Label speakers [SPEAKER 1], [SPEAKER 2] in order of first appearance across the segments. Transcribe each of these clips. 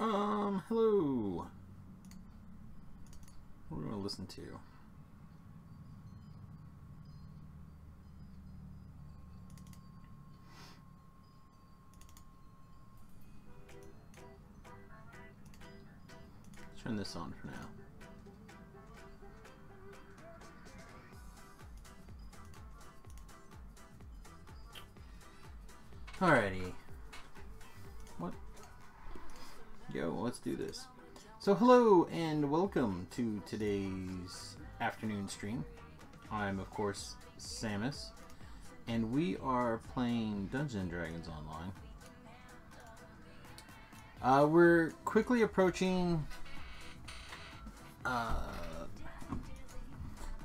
[SPEAKER 1] Hello. What are we going to listen to? Let's turn this on for now. Alrighty. What? Yo, let's do this. So hello and welcome to today's afternoon stream. I'm of course Samius, and we are playing Dungeons & Dragons online. We're quickly approaching the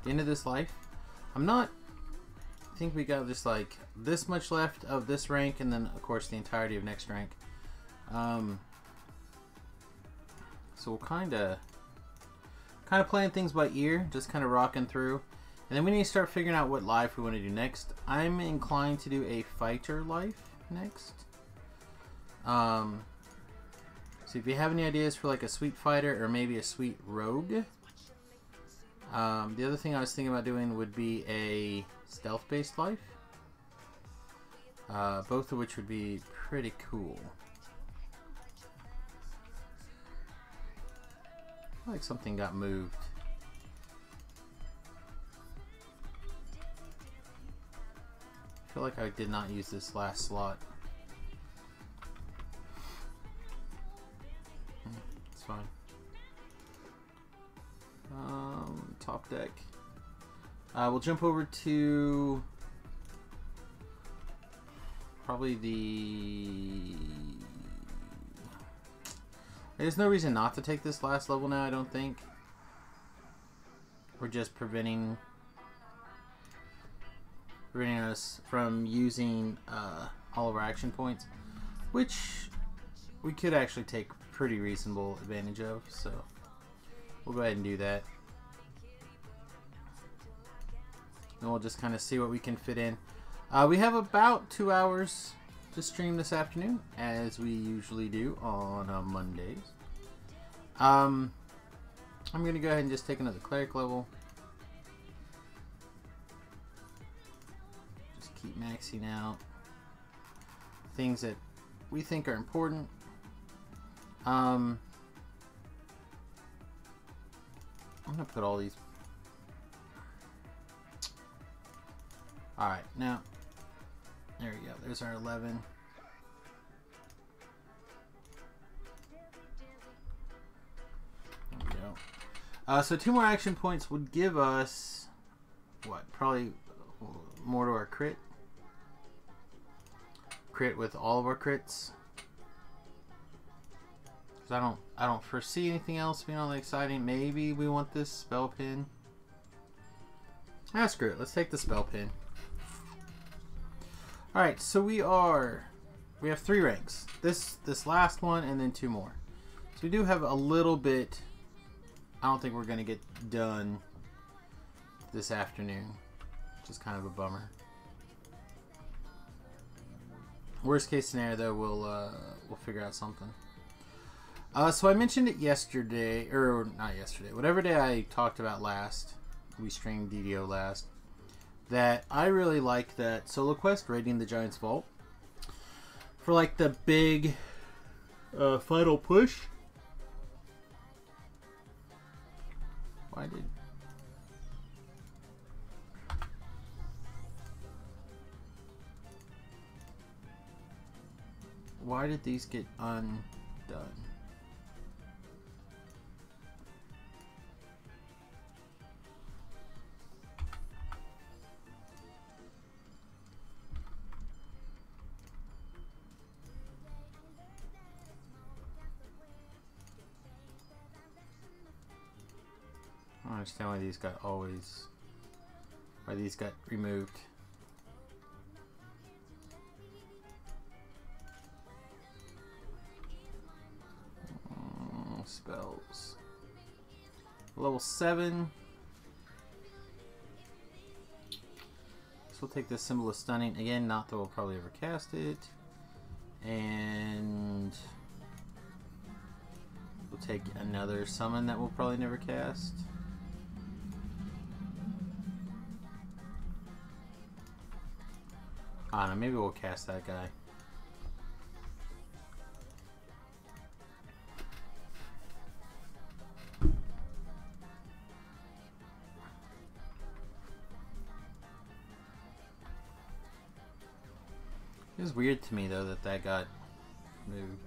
[SPEAKER 1] end of this life. I think we got just like this much left of this rank, and then of course the entirety of next rank. So we'll kind of playing things by ear, just kind of rocking through, and then we need to start figuring out what life we want to do next. I'm inclined to do a fighter life next. So if you have any ideas for like a sweet fighter or maybe a sweet rogue, the other thing I was thinking about doing would be a stealth-based life, both of which would be pretty cool. I feel like something got moved. I feel like I did not use this last slot. It's fine. Top deck. We'll jump over to probably the... There's no reason not to take this last level now, I don't think. We're just preventing us from using all of our action points, which we could actually take pretty reasonable advantage of, so we'll go ahead and do that. And we'll just kind of see what we can fit in. We have about 2 hours to stream this afternoon, as we usually do on Mondays. I'm going to go ahead and just take another cleric level. Just keep maxing out things that we think are important. I'm going to put all these... Alright, now... There we go. There's our 11. There we go. So 2 more action points would give us what? Probably more to our crit. Crit with all of our crits. Because I don't foresee anything else being all that exciting. Maybe we want this spell pin. Ah, screw it. Let's take the spell pin. Alright, so we have 3 ranks. This last one and then 2 more. So we do have a little bit. I don't think we're going to get done this afternoon, which is kind of a bummer. Worst case scenario though, we'll figure out something. So I mentioned it yesterday, or not yesterday, whatever day I talked about last, we streamed DDO last, that I really like that solo quest, Raiding the Giant's Vault, for like the big final push. Why did these get undone? I don't understand why these got removed. Spells. Level 7. So we'll take this Symbol of Stunning. Again, not that we'll probably ever cast it. And take another summon that we'll probably never cast. I don't know, maybe we'll cast that guy. It was weird to me though that got moved.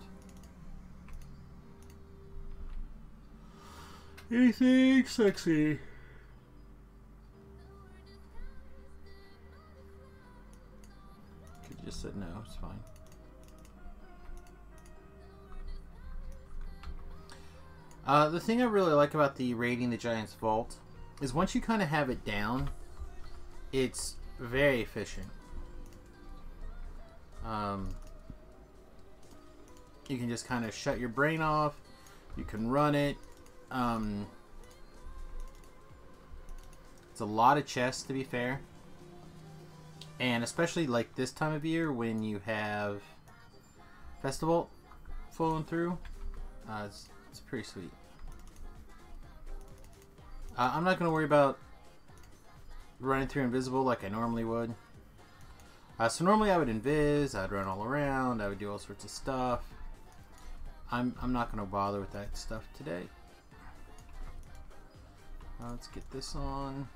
[SPEAKER 1] Anything sexy? Could just said no, it's fine. The thing I really like about the Raiding the Giant's Vault is once you kind of have it down, it's very efficient. You can just kind of shut your brain off. You can run it. It's a lot of chests, to be fair. And especially like this time of year when you have Festival flowing through, it's pretty sweet. I'm not going to worry about running through invisible like I normally would. So normally I would invis, I'd run all around, I would do all sorts of stuff. I'm not going to bother with that stuff today. Let's get this on.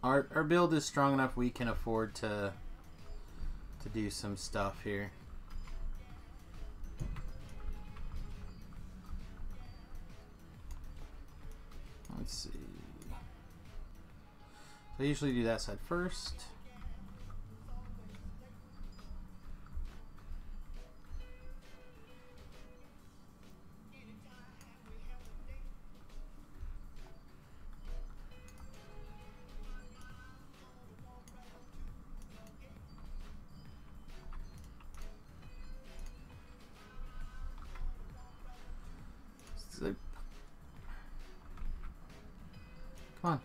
[SPEAKER 1] Our build is strong enough we can afford to do some stuff here. Let's see. I usually do that side first. Come on.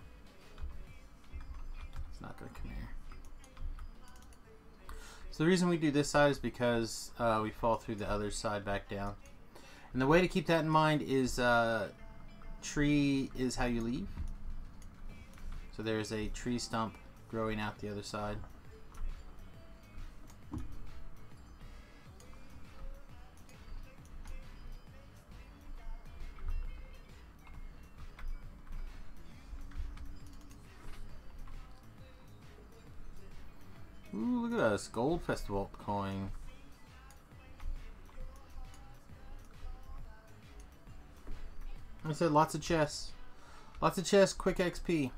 [SPEAKER 1] It's not going to come here. So the reason we do this side is because we fall through the other side back down. And the way to keep that in mind is tree is how you leave. So there's a tree stump growing out the other side. Ooh, look at us. Gold Festival coin. I said lots of chests. Lots of chests, quick XP.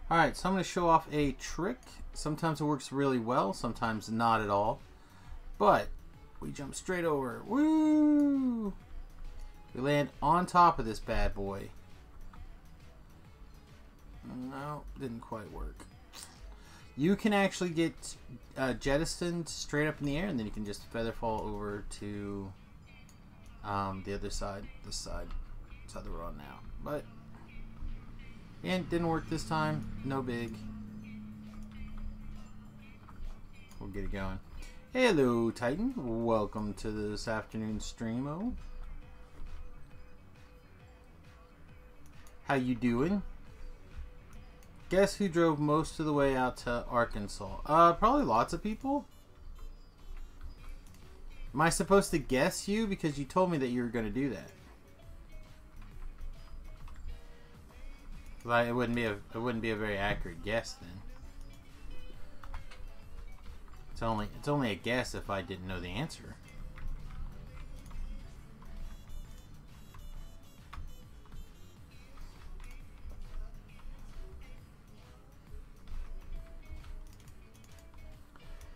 [SPEAKER 1] Alright, so I'm going to show off a trick. Sometimes it works really well, sometimes not at all. But we jump straight over. Woo! We land on top of this bad boy. No, didn't quite work. You can actually get jettisoned straight up in the air, and then you can just feather fall over to the other side, this side. That's how we're on now. But, and didn't work this time. No big. We'll get it going. Hello, Titan. Welcome to this afternoon stream-o. How you doing? Guess who drove most of the way out to Arkansas? Probably lots of people. Am I supposed to guess you? Because you told me that you were going to do that. Like, it wouldn't be a very accurate guess then. It's only a guess if I didn't know the answer.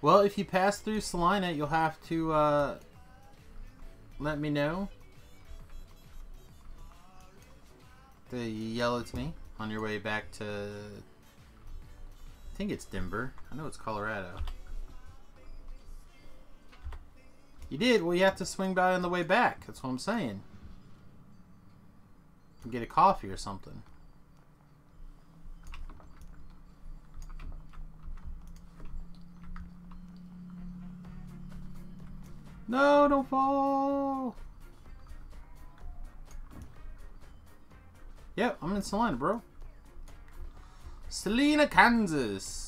[SPEAKER 1] Well, if you pass through Salina, you'll have to let me know. To yell at me on your way back to, I think it's Denver. I know it's Colorado. You did? Well, you have to swing by on the way back. That's what I'm saying. Get a coffee or something. No, don't fall. Yep, I'm in Salina, bro. Salina, Kansas.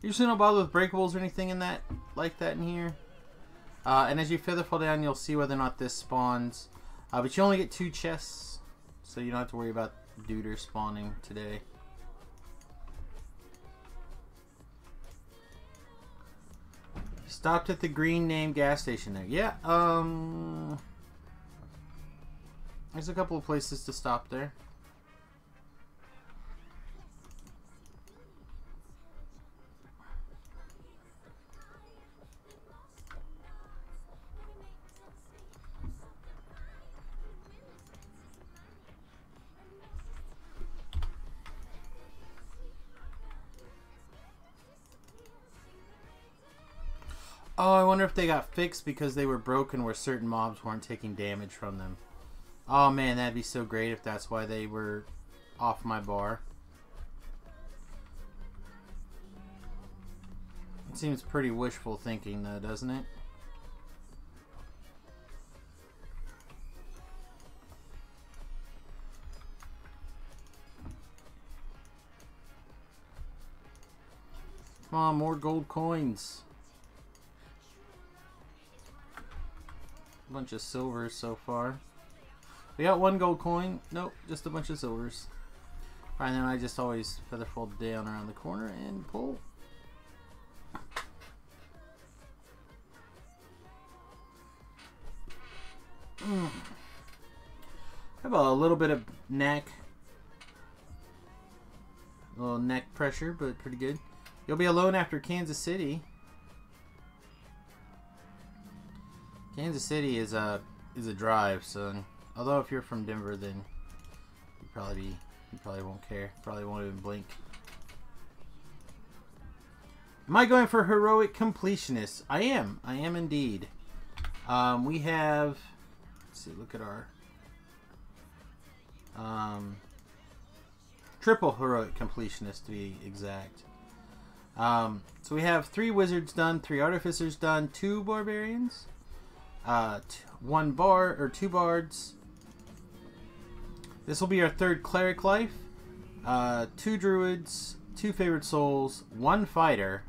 [SPEAKER 1] Usually don't bother with breakables or anything in that, like that in here. And as you feather fall down, you'll see whether or not this spawns. But you only get 2 chests, so you don't have to worry about Duder spawning today. Stopped at the green name gas station there. Yeah, there's a couple of places to stop there. Oh, I wonder if they got fixed because they were broken where certain mobs weren't taking damage from them. Oh man, that'd be so great if that's why they were off my bar. It seems pretty wishful thinking though, doesn't it? Come on, more gold coins. A bunch of silvers so far. We got 1 gold coin. Nope, just a bunch of silvers. Alright, then I just always feather fold down around the corner and pull. Have a little bit of neck. A little neck pressure, but pretty good. You'll be alone after Kansas City. Kansas City is a drive, so although if you're from Denver, then you probably won't care. Probably won't even blink. Am I going for heroic completionist? I am indeed. We have, let's see, look at our triple heroic completionist to be exact. So we have 3 wizards done, 3 artificers done, 2 barbarians. 2 bards. This will be our 3rd cleric life. 2 druids, 2 favored souls, 1 fighter,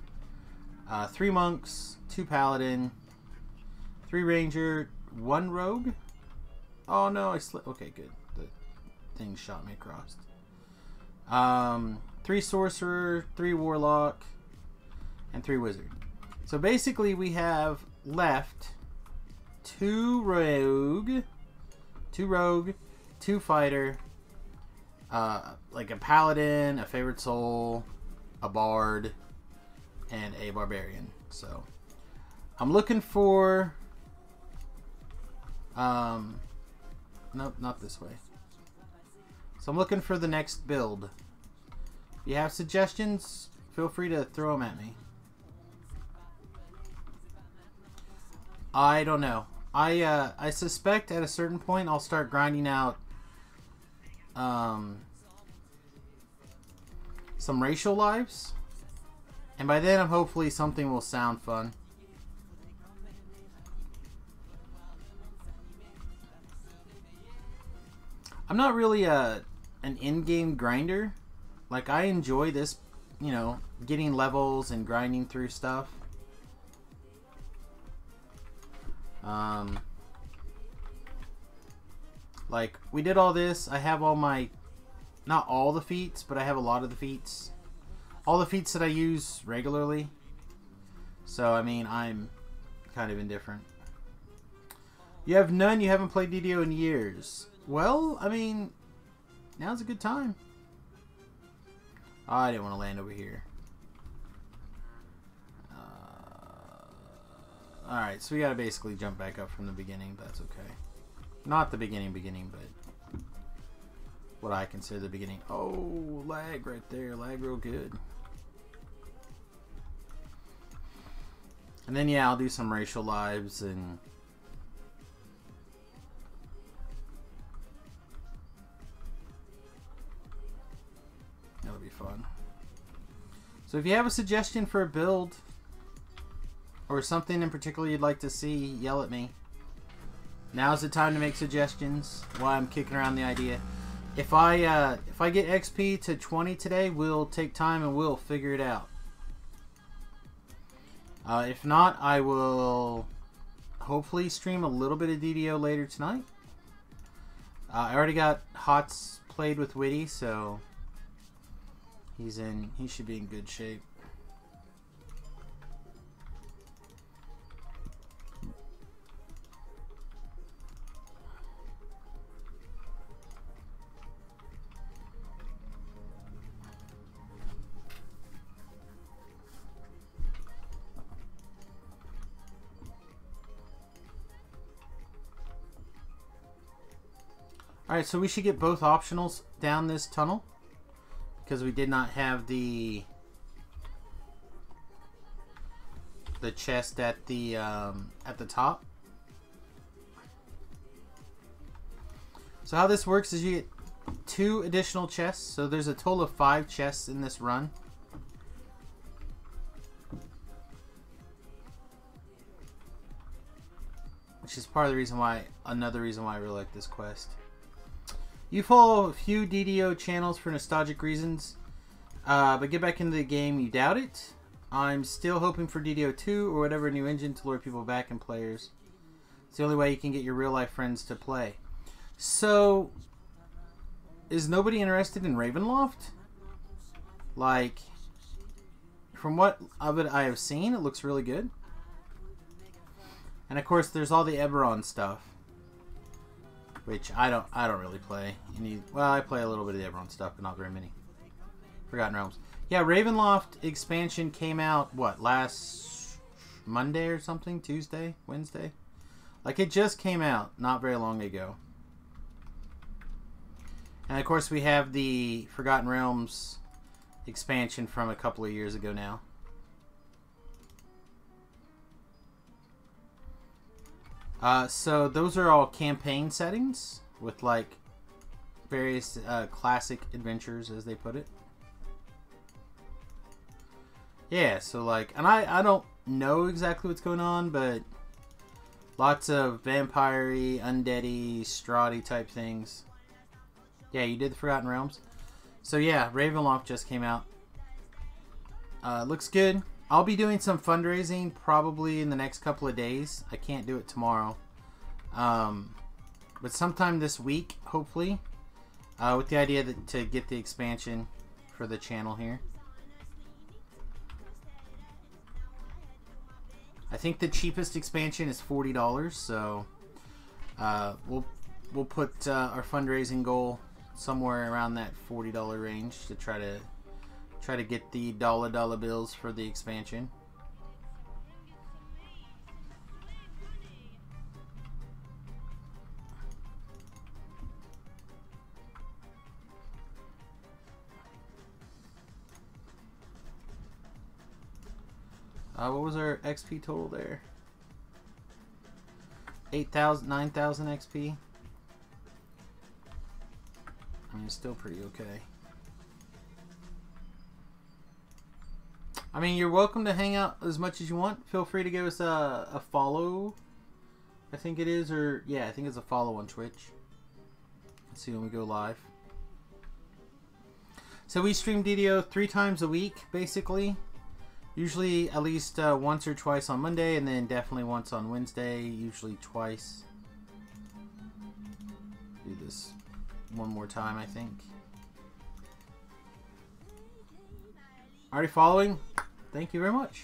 [SPEAKER 1] 3 monks, 2 paladin, 3 ranger, 1 rogue. Oh no, I slipped. Okay, good. The thing shot me across. 3 sorcerer, 3 warlock, and 3 wizard. So basically, we have left 2 rogue, 2 fighter, like a paladin, a favored soul, a bard, and a barbarian. So I'm looking for nope, not this way. So I'm looking for the next build. If you have suggestions, feel free to throw them at me. I don't know. I suspect at a certain point I'll start grinding out some racial lives, and by then hopefully something will sound fun. I'm not really an in-game grinder. Like, I enjoy this, you know, getting levels and grinding through stuff. Like, we did all this. I have all my, not all the feats, but I have a lot of the feats. All the feats that I use regularly. So, I mean, I'm kind of indifferent. You have none, you haven't played DDO in years. Well, I mean, now's a good time. Oh, I didn't want to land over here. Alright, so we gotta basically jump back up from the beginning, but that's okay. Not the beginning, but... what I consider the beginning. Oh, lag right there. Lag real good. And then, yeah, I'll do some racial lives and... that'll be fun. So if you have a suggestion for a build or something in particular you'd like to see, yell at me. Now's the time to make suggestions while I'm kicking around the idea. If I get XP to 20 today, we'll take time and we'll figure it out. If not, I will hopefully stream a little bit of DDO later tonight. I already got Hots played with Witty, so he should be in good shape. Alright, so we should get both optionals down this tunnel because we did not have the chest at the top. So how this works is you get 2 additional chests. So there's a total of 5 chests in this run. Which is part of the reason why, another reason why I really like this quest. You follow a few DDO channels for nostalgic reasons, but get back into the game, you doubt it. I'm still hoping for DDO 2 or whatever new engine to lure people back and players. It's the only way you can get your real life friends to play. So, is nobody interested in Ravenloft? Like, from what of it I have seen, it looks really good. And of course, there's all the Eberron stuff, which I don't really play. Well, I play a little bit of the Eberron stuff, but not very many. Forgotten Realms. Yeah, Ravenloft expansion came out, what, last Monday or something? Tuesday? Wednesday? Like, it just came out not very long ago. And of course, we have the Forgotten Realms expansion from a couple of years ago now. So those are all campaign settings with like various classic adventures, as they put it. Yeah, so like, and I don't know exactly what's going on, but lots of vampire-y, undead-y, Strahd-y type things. Yeah, you did the Forgotten Realms. So yeah, Ravenloft just came out. Looks good. I'll be doing some fundraising probably in the next couple of days. I can't do it tomorrow. But sometime this week, hopefully. With the idea to get the expansion for the channel here. I think the cheapest expansion is $40, so we'll put our fundraising goal somewhere around that $40 range to try to get the dollar bills for the expansion. What was our XP total there? 8,000, 9,000 XP. I mean, it's still pretty okay. I mean, you're welcome to hang out as much as you want. Feel free to give us a follow, I think it is, or yeah, I think it's a follow on Twitch. Let's see when we go live. So we stream DDO 3 times a week, basically. Usually at least once or twice on Monday, and then definitely once on Wednesday, usually twice. Do this one more time, I think. Already following? Thank you very much.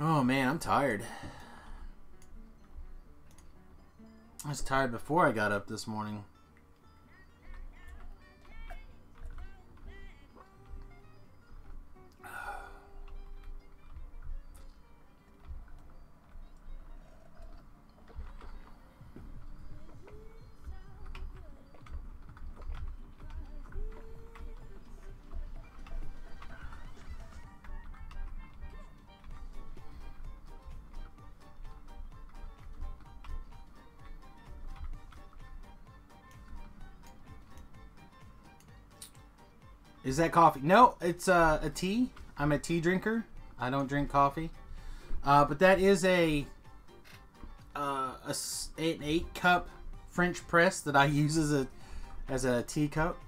[SPEAKER 1] Oh man, I'm tired. I was tired before I got up this morning. Is that coffee? No, it's a tea. I'm a tea drinker. I don't drink coffee. But that is an 8-cup French press that I use as a teacup.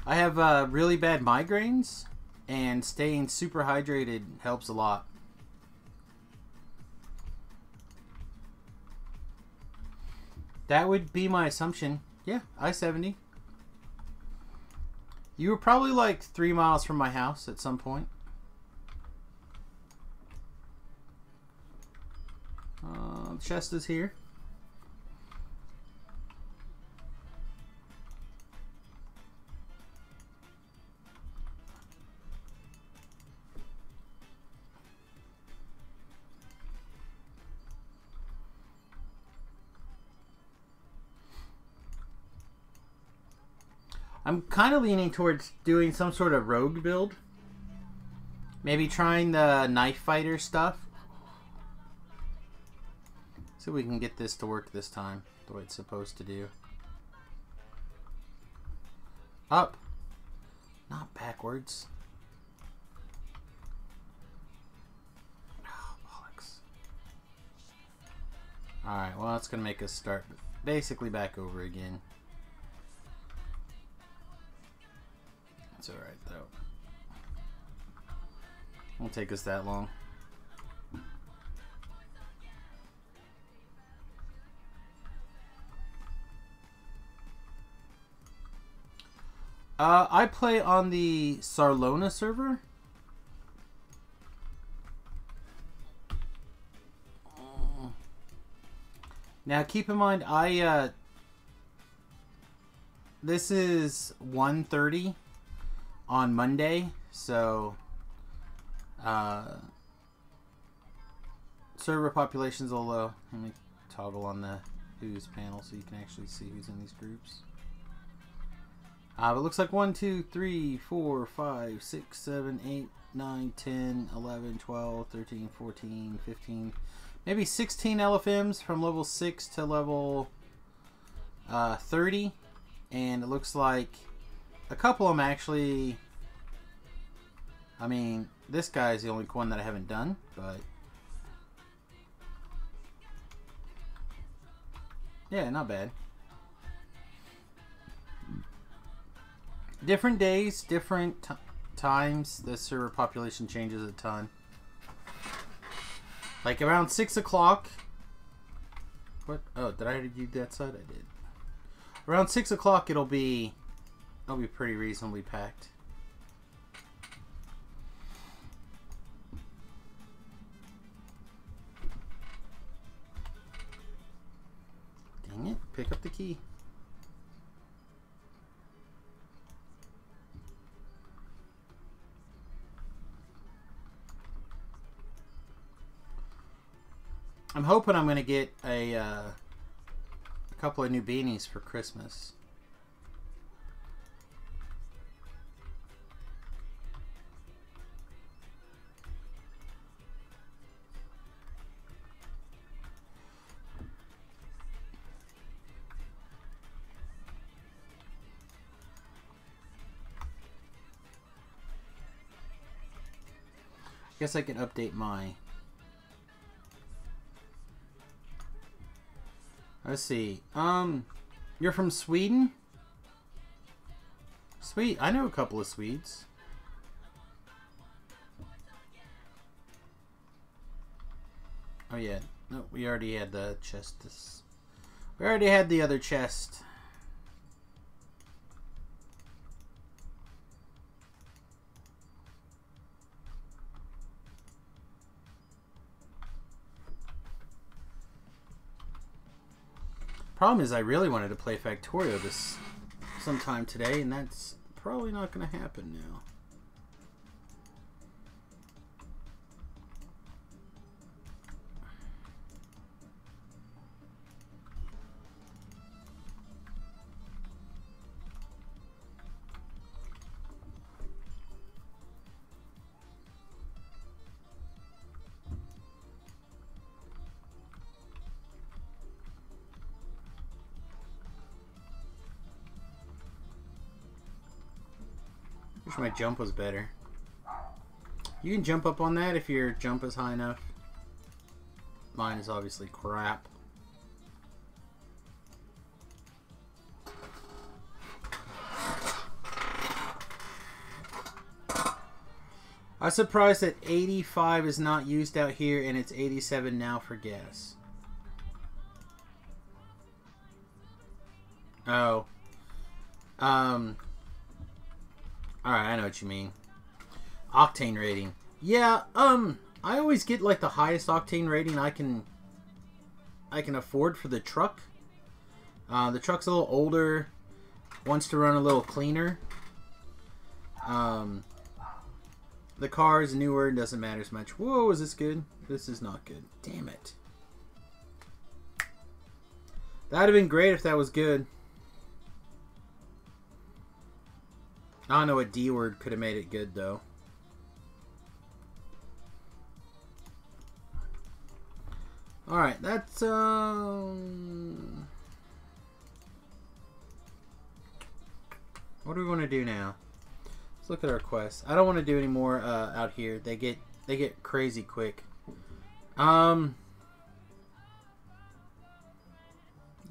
[SPEAKER 1] I have really bad migraines, and staying super hydrated helps a lot. That would be my assumption. Yeah, I-70. You were probably like 3 miles from my house at some point. Chest is here. I'm kind of leaning towards doing some sort of rogue build. Maybe trying the knife fighter stuff. See if we can get this to work this time the way it's supposed to do. Up. Not backwards. Oh, bollocks. Alright, well that's going to make us start basically back over again. It's alright though. Won't take us that long. I play on the Sarlona server. Now keep in mind, this is 1:30 on Monday, so server population's a little low. Let me toggle on the who's panel so you can actually see who's in these groups. It looks like 1, 2, 3, 4, 5, 6, 7, 8, 9, 10, 11, 12, 13, 14, 15, maybe 16 LFMs from level 6 to level 30. And it looks like a couple of them actually, I mean, this guy's the only one that I haven't done, but yeah, not bad. Different days, different times, the server population changes a ton. Like around 6 o'clock. What? Oh, did I already do that side? I did. Around 6 o'clock, it'll be pretty reasonably packed. Dang it! Pick up the key. I'm hoping I'm going to get a couple of new beanies for Christmas. I guess I can update my... Let's see. You're from Sweden? Sweet. I know a couple of Swedes. Oh yeah. No, we already had the chest. We already had the other chest. Problem is, I really wanted to play Factorio this sometime today, and that's probably not going to happen now. Wish my jump was better. You can jump up on that if your jump is high enough. Mine is obviously crap. I'm surprised that 85 is not used out here and it's 87 now for gas. Oh. Alright, I know what you mean. Octane rating. Yeah, I always get like the highest octane rating I can afford for the truck. The truck's a little older, wants to run a little cleaner. The car is newer, doesn't matter as much. Whoa, is this good? This is not good. Damn it. That'd have been great if that was good. I don't know what D word could have made it good though. Alright, that's what do we want to do now? Let's look at our quests. I don't want to do any more out here. They get crazy quick. Yeah,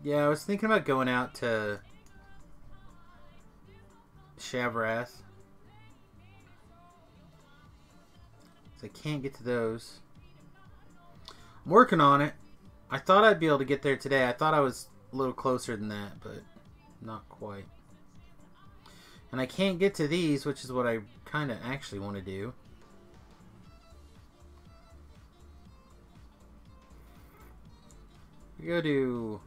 [SPEAKER 1] I was thinking about going out to Shavrath. I can't get to those. I'm working on it. I thought I'd be able to get there today. I thought I was a little closer than that, but not quite. And I can't get to these, which is what I kind of actually want to do. We go to...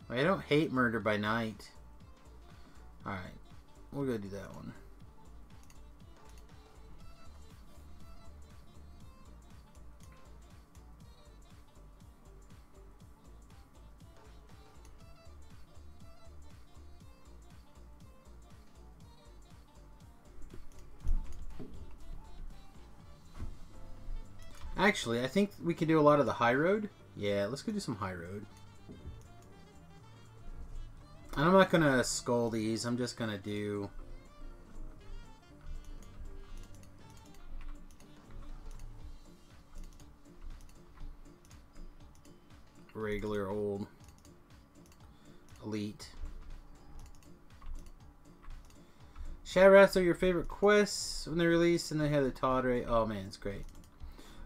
[SPEAKER 1] I don't hate Murder by Night. Alright, we'll go do that one. Actually, I think we can do a lot of the high road. Yeah, let's go do some high road. And I'm not going to skull these. I'm just going to do... regular old elite. Shadraths are your favorite quests when they're released, and they have the Todd Ray. Oh man, it's great.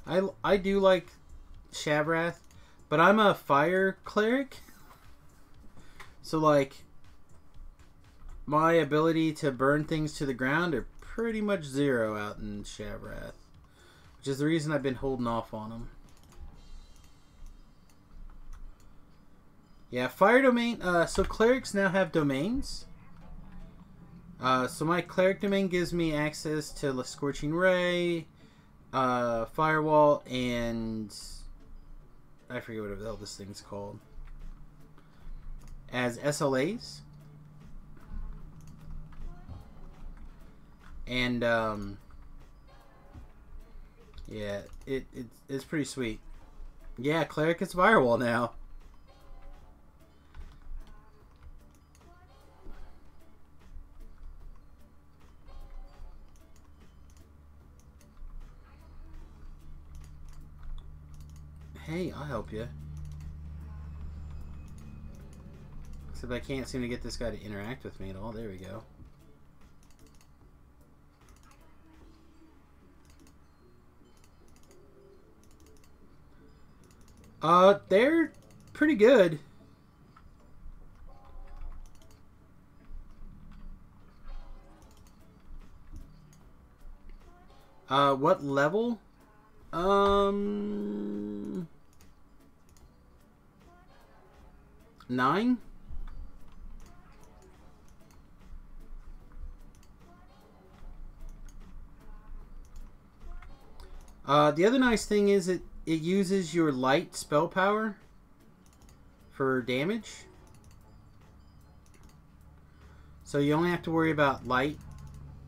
[SPEAKER 1] I do like Shavrath, but I'm a fire cleric. So like my ability to burn things to the ground are pretty much zero out in Shavrath, which is the reason I've been holding off on them. Yeah, fire domain. So clerics now have domains. So my cleric domain gives me access to the Scorching Ray, Firewall, and I forget what the hell this thing's called. As SLAs. And yeah, it's pretty sweet. Yeah, cleric is Firewall now. Hey, I'll help you. Except I can't seem to get this guy to interact with me at all. There we go. They're pretty good. What level? 9? The other nice thing is it uses your light spell power for damage. So you only have to worry about light.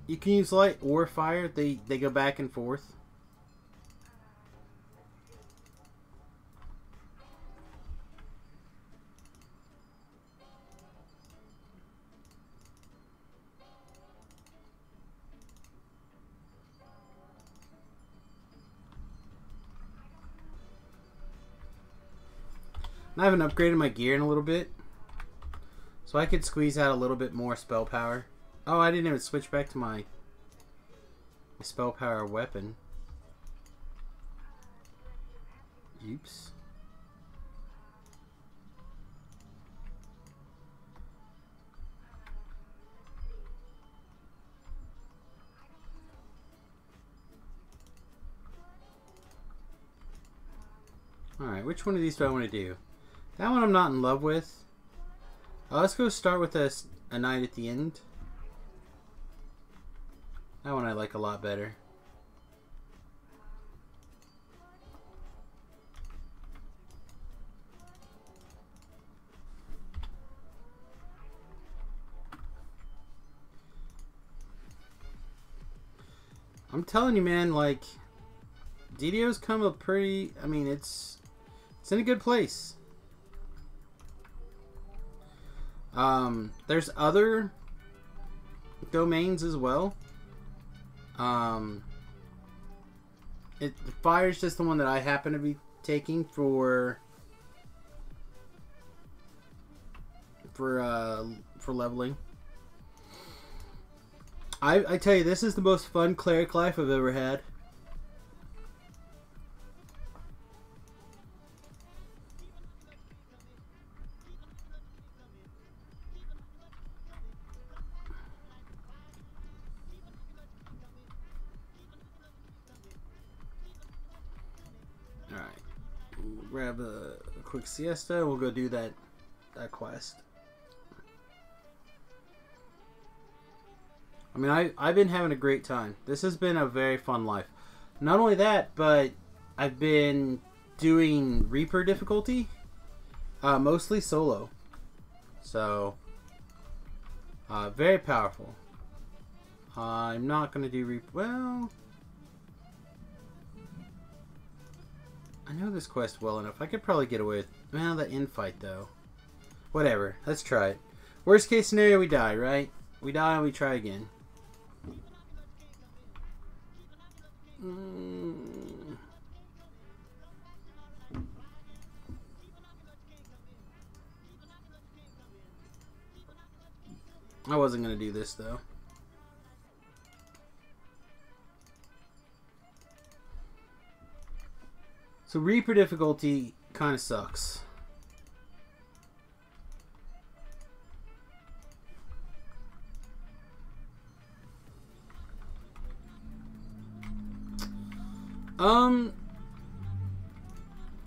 [SPEAKER 1] You can use light or fire. They go back and forth. I haven't upgraded my gear in a little bit, so I could squeeze out a little bit more spell power. Oh, I didn't even switch back to my spell power weapon. Oops. Alright, which one of these do I want to do? That one I'm not in love with. Let's go start with a knight at the end. That one I like a lot better. I'm telling you, man, like, DDO's come a pretty, I mean, it's in a good place. There's other domains as well. Fire's just the one that I happen to be taking for leveling. I tell you, this is the most fun cleric life I've ever had. Alright. We'll grab a quick siesta. We'll go do that quest. I mean, I've been having a great time. This has been a very fun life. Not only that, but I've been doing Reaper difficulty. Mostly solo. So, very powerful. I'm not going to do Reaper. Well, I know this quest well enough. I could probably get away with, well, the infight though. Whatever. Let's try it. Worst case scenario, we die, right? We die and we try again. I wasn't going to do this though. So Reaper difficulty kind of sucks.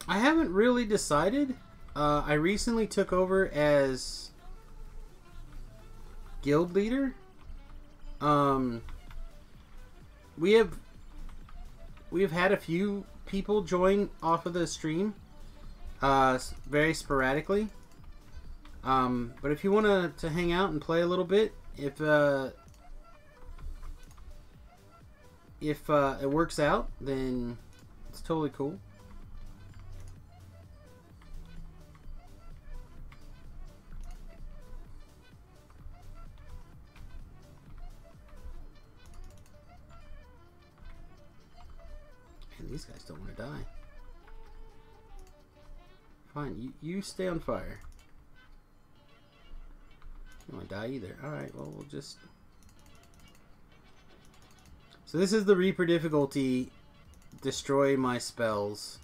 [SPEAKER 1] I haven't really decided. I recently took over as guild leader. We've had a few people join off of the stream, very sporadically. But if you want to hang out and play a little bit, if it works out, then it's totally cool. And these guys don't want to die. Fine, you stay on fire. You don't want to die either. Alright, well, we'll just... So this is the Reaper difficulty. Destroy my spells.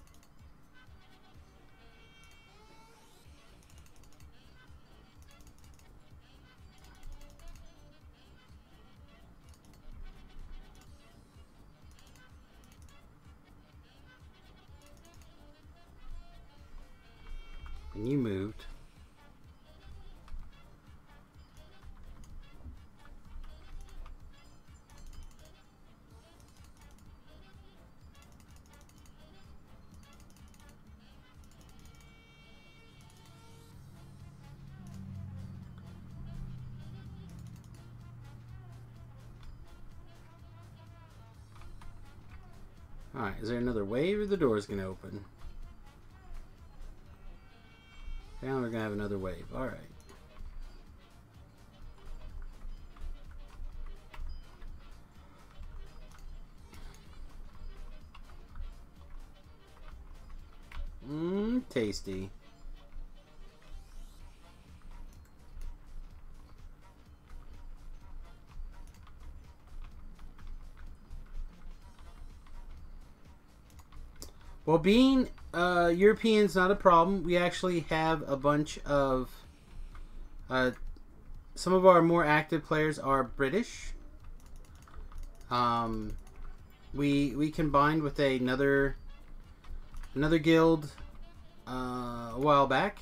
[SPEAKER 1] And you moved. Alright, is there another wave or the door's gonna open? Now we're gonna have another wave. Alright. Tasty. Well, being European's not a problem. We actually have a bunch of some of our more active players are British. We combined with another guild a while back,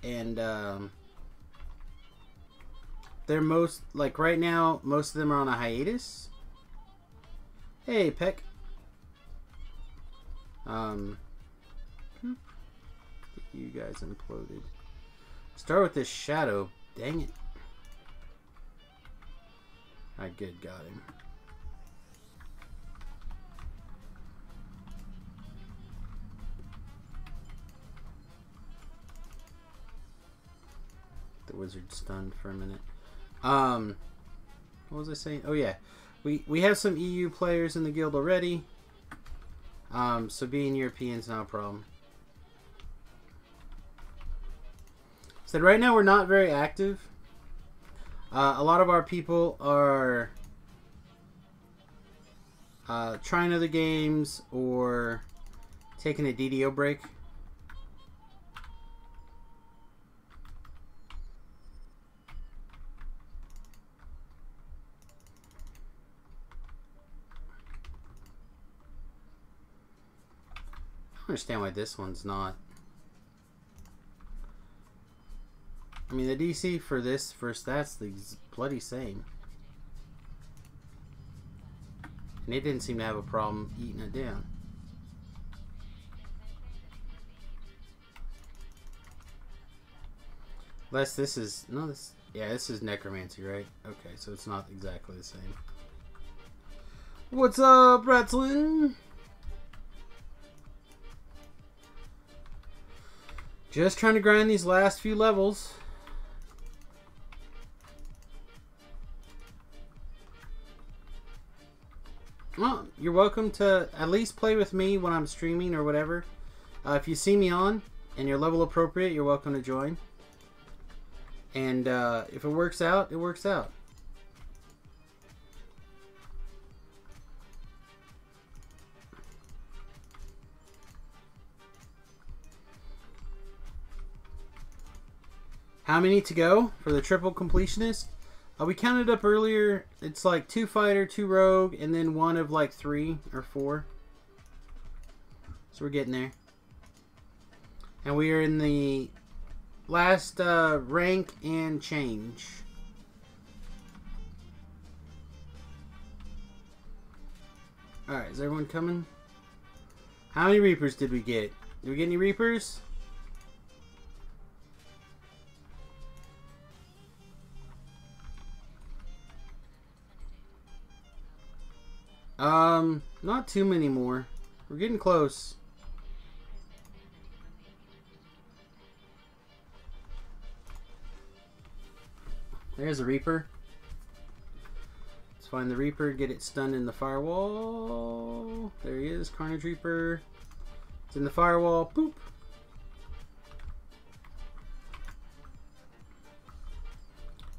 [SPEAKER 1] and they're most like right now. Most of them are on a hiatus. Hey, Peck. You guys imploded. Start with this shadow. Dang it. Alright, good. Got him. The wizard stunned for a minute. What was I saying? Oh yeah. We have some EU players in the guild already. So being European's not a problem. So right now we're not very active. A lot of our people are trying other games or taking a DDO break. I don't understand why this one's not. I mean, the DC for this first that's the bloody same. And it didn't seem to have a problem eating it down. Unless this is no this yeah, this is necromancy, right? Okay, so it's not exactly the same. What's up, Bratzlin? Just trying to grind these last few levels. Well, you're welcome to at least play with me when I'm streaming or whatever. If you see me on and you're level appropriate, you're welcome to join. And if it works out, it works out. How many to go for the triple completionist? We counted up earlier. It's like 2 fighter, 2 rogue, and then one of like 3 or 4. So we're getting there. And we are in the last rank and change. Alright, is everyone coming? How many Reapers did we get? Did we get any Reapers? Not too many more. We're getting close. There's a Reaper. Let's find the Reaper, get it stunned in the firewall. There he is, Carnage Reaper. It's in the firewall. Boop.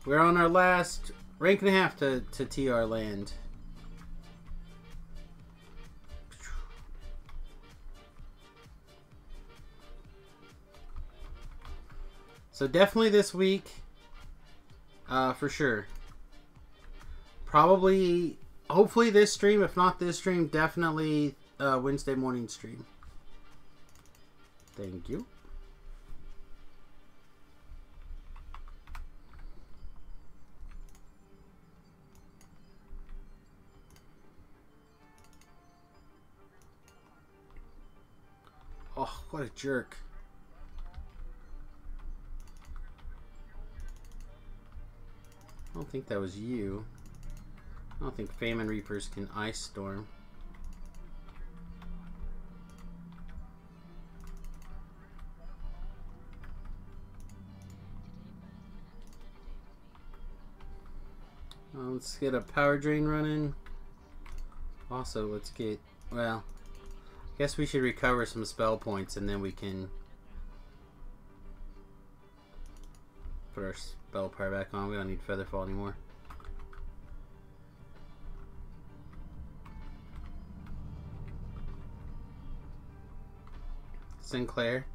[SPEAKER 1] We're on our last rank and a half to TR land. So definitely this week, for sure. Probably, hopefully this stream, if not this stream, definitely Wednesday morning stream. Thank you. Oh, what a jerk. I don't think that was you. I don't think Famine Reapers can Ice Storm. Let's get a power drain running. Also, let's get, well, I guess we should recover some spell points and then we can put our spell power back on. We don't need Featherfall anymore. Sinclair.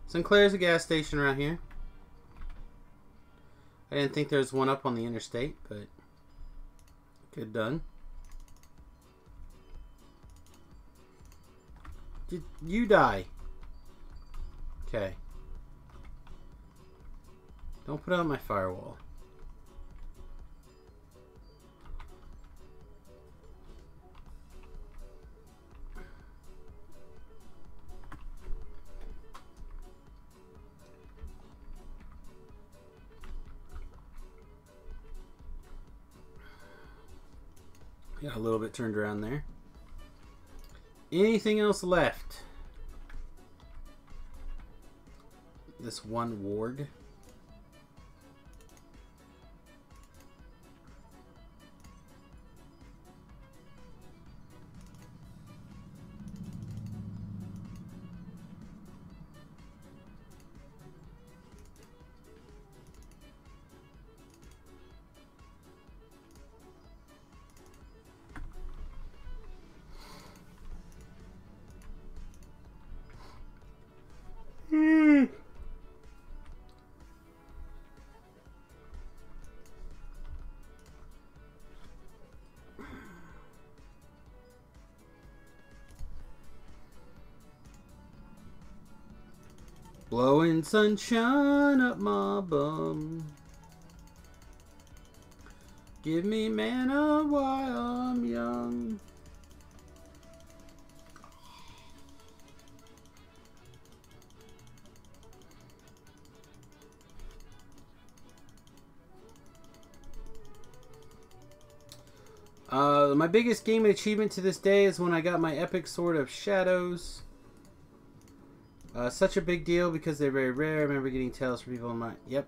[SPEAKER 1] Sinclair's a gas station around here. I didn't think there was one up on the interstate, but good done. Did you die? Okay. Don't put out my firewall. Got a little bit turned around there. Anything else left? This one ward. Blowing sunshine up my bum. Give me manna while I'm young. My biggest game achievement to this day is when I got my Epic Sword of Shadows. Such a big deal because they're very rare. I remember getting tales from people in my... Yep.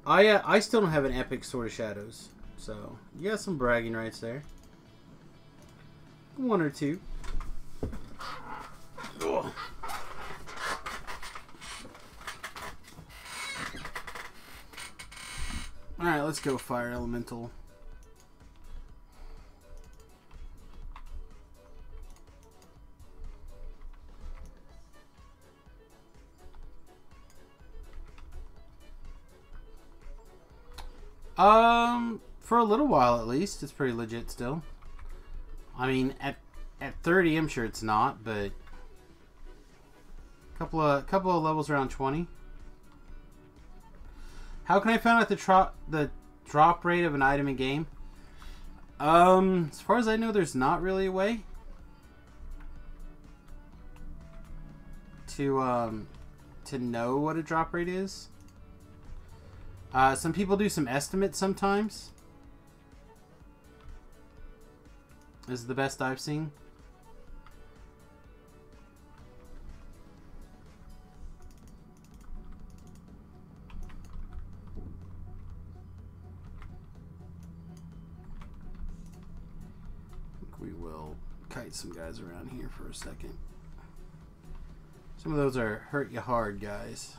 [SPEAKER 1] I still don't have an Epic Sword of Shadows. So, you got some bragging rights there. One or two. Ugh. Alright, let's go Fire Elemental. For a little while at least, it's pretty legit still. I mean, at 30, I'm sure it's not, but couple of levels around 20. How can I find out the drop rate of an item in game? As far as I know, there's not really a way to know what a drop rate is. Some people do some estimates sometimes. This is the best I've seen. I think we will kite some guys around here for a second. Some of those are hurt you hard guys.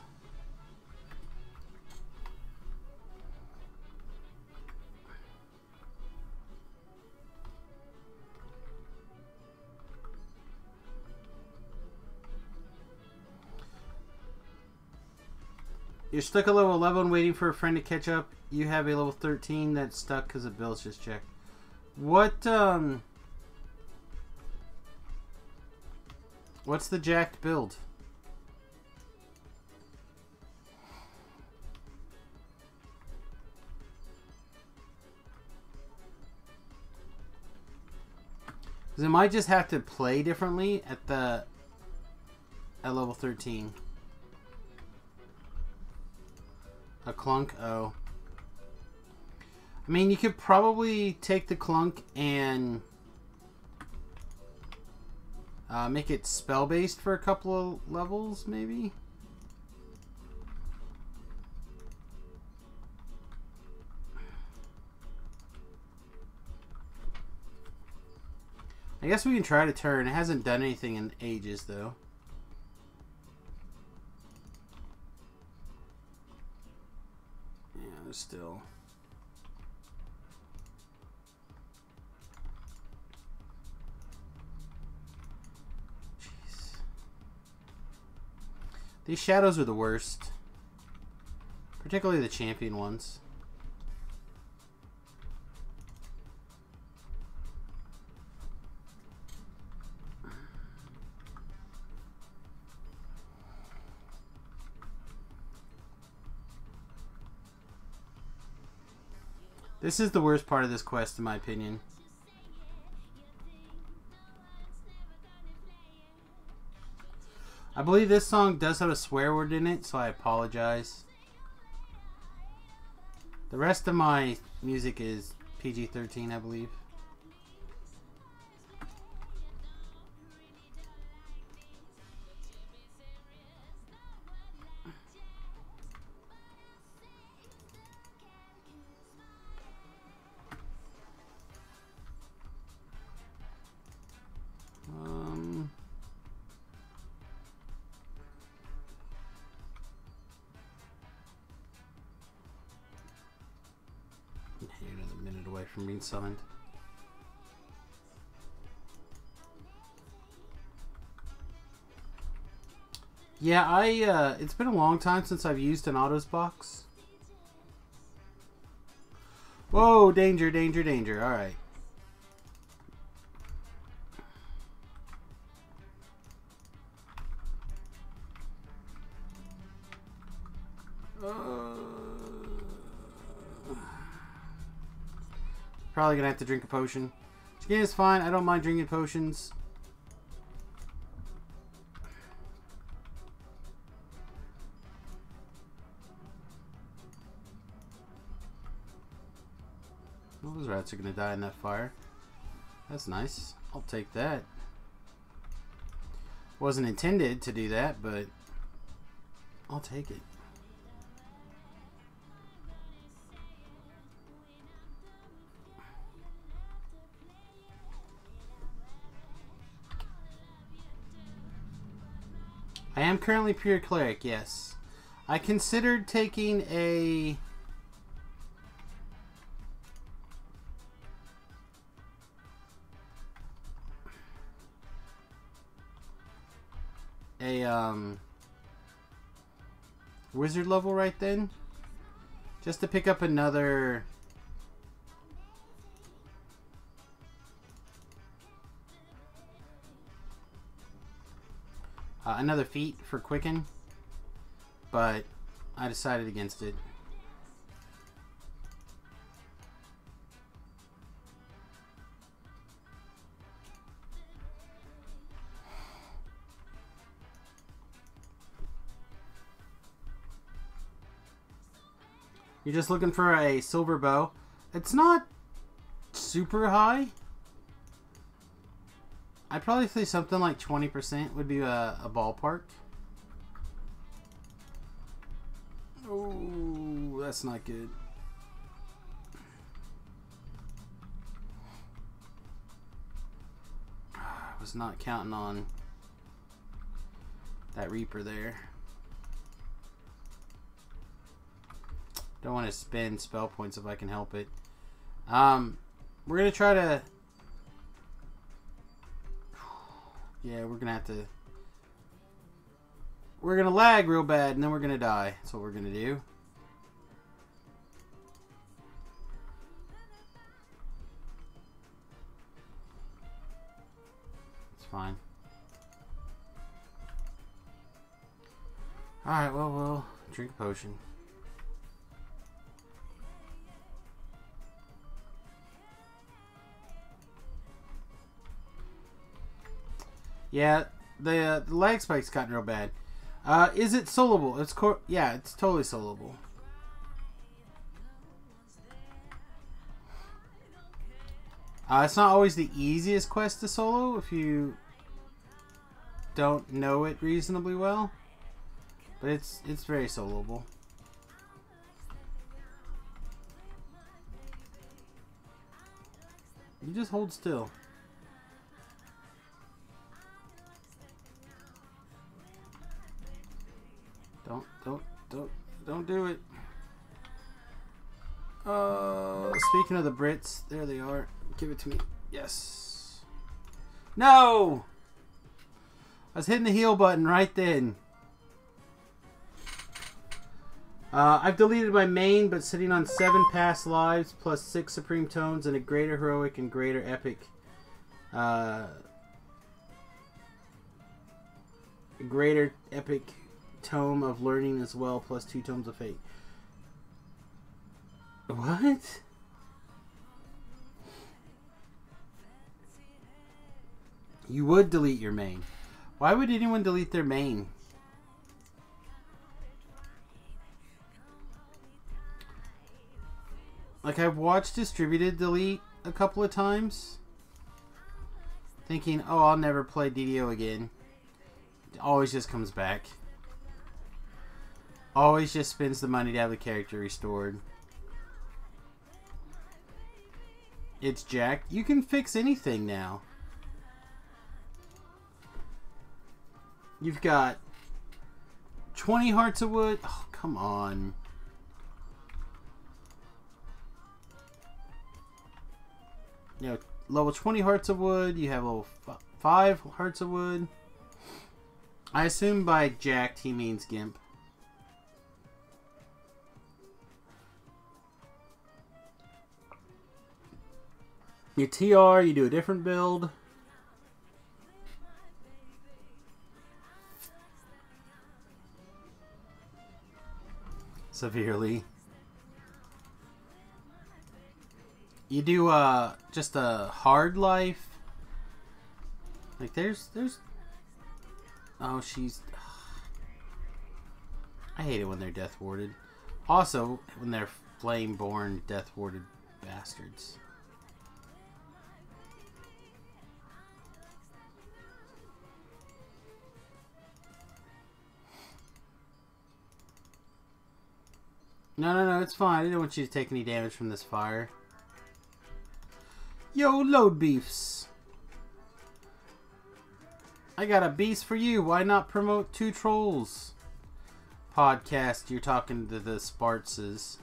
[SPEAKER 1] You're stuck at level 11 waiting for a friend to catch up. You have a level 13 that's stuck because of Bill's just checked. What's the jacked build? Because it might just have to play differently at level 13. A clunk? Oh. I mean, you could probably take the clunk and make it spell-based for a couple of levels, maybe? I guess we can try to turn. It hasn't done anything in ages, though. Still. Jeez. These shadows are the worst. Particularly the champion ones. This is the worst part of this quest, in my opinion. I believe this song does have a swear word in it, so I apologize. The rest of my music is PG-13, I believe. Another minute away from being summoned. Yeah, it's been a long time since I've used an autos box. Whoa, danger, danger, danger. Alright. Probably gonna have to drink a potion. This game is fine. I don't mind drinking potions. Well, those rats are gonna die in that fire. That's nice. I'll take that. Wasn't intended to do that, but I'll take it. I am currently pure cleric, yes. I considered taking a wizard level right then, just to pick up another another feat for Quicken, but I decided against it. You're just looking for a silver bow. It's not super high. I'd probably say something like 20% would be a ballpark. Oh, that's not good. I was not counting on that Reaper there. Don't want to spend spell points if I can help it. We're going to try to... Yeah, we're gonna have to... We're gonna lag real bad, and then we're gonna die. That's what we're gonna do. It's fine. Alright, well, we'll drink a potion. Yeah, the lag spike's gotten real bad. Is it soloable? Yeah, it's totally soloable. It's not always the easiest quest to solo if you don't know it reasonably well, but it's very soloable. You just hold still. Don't do it. Speaking of the Brits, there they are. Give it to me. Yes. No! I was hitting the heal button right then. I've deleted my main, but sitting on 7 past lives plus 6 supreme tones and a greater heroic and greater epic. Greater epic tome of learning as well, plus 2 tomes of fate. What? You would delete your main. Why would anyone delete their main? Like, I've watched Distributed delete a couple of times, thinking, oh, I'll never play DDO again. It always just comes back. Always just spends the money to have the character restored. It's jacked. You can fix anything now. You've got 20 hearts of wood. Oh, come on. You know, level 20 hearts of wood. You have level 5 hearts of wood. I assume by jacked he means gimp. Your TR, you do a different build. Severely. You do just a hard life. Like there's oh, she's I hate it when they're death warded. Also when they're flame born death warded bastards. No, it's fine. I didn't want you to take any damage from this fire. Yo, load beefs. I got a beast for you. Why not promote Two Trolls podcast? You're talking to the Spartses.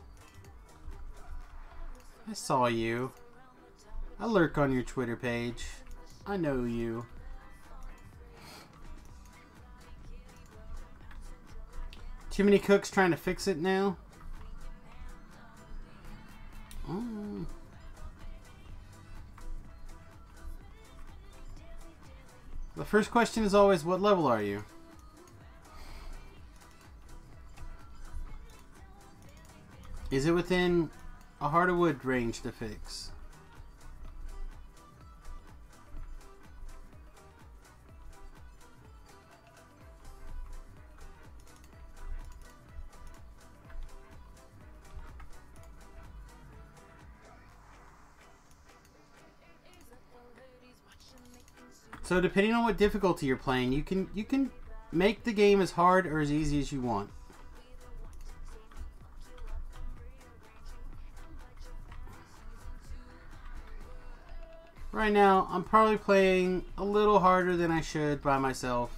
[SPEAKER 1] I saw you. I lurk on your Twitter page. I know you. Too many cooks trying to fix it now? Oh. The first question is always, what level are you? Is it within a Heart of Wood range to fix? So depending on what difficulty you're playing, you can make the game as hard or as easy as you want. Right now, I'm probably playing a little harder than I should by myself.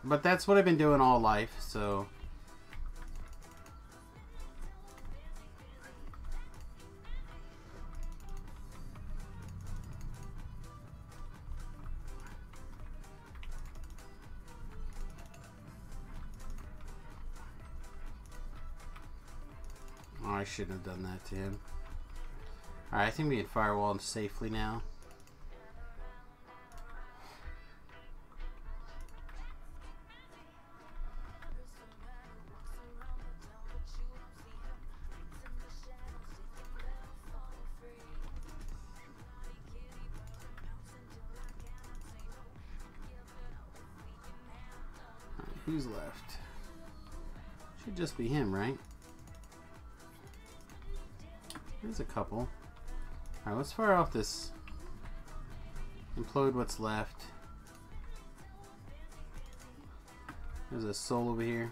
[SPEAKER 1] But that's what I've been doing all life, so... Oh, I shouldn't have done that to him. Alright, I think we can firewall him safely now. Alright, who's left? Should just be him, right? There's a couple. Alright, let's fire off this. Implode what's left. There's a soul over here.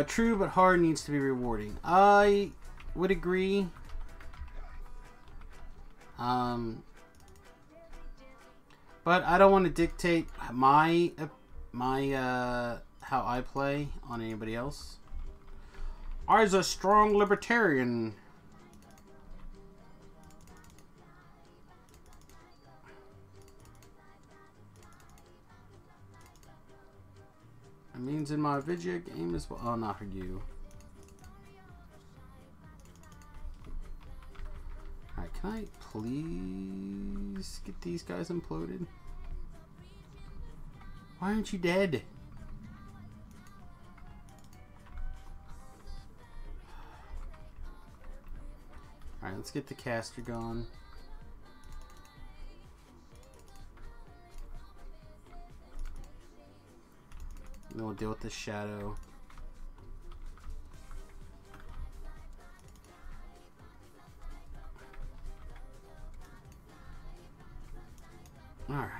[SPEAKER 1] True, but hard needs to be rewarding. I would agree. But I don't want to dictate my how I play on anybody else. I's a strong libertarian. questions in my video game as well. Oh, not for you. Alright, can I please get these guys imploded? Why aren't you dead? Alright, let's get the caster going. And then we'll deal with the shadow. Alright.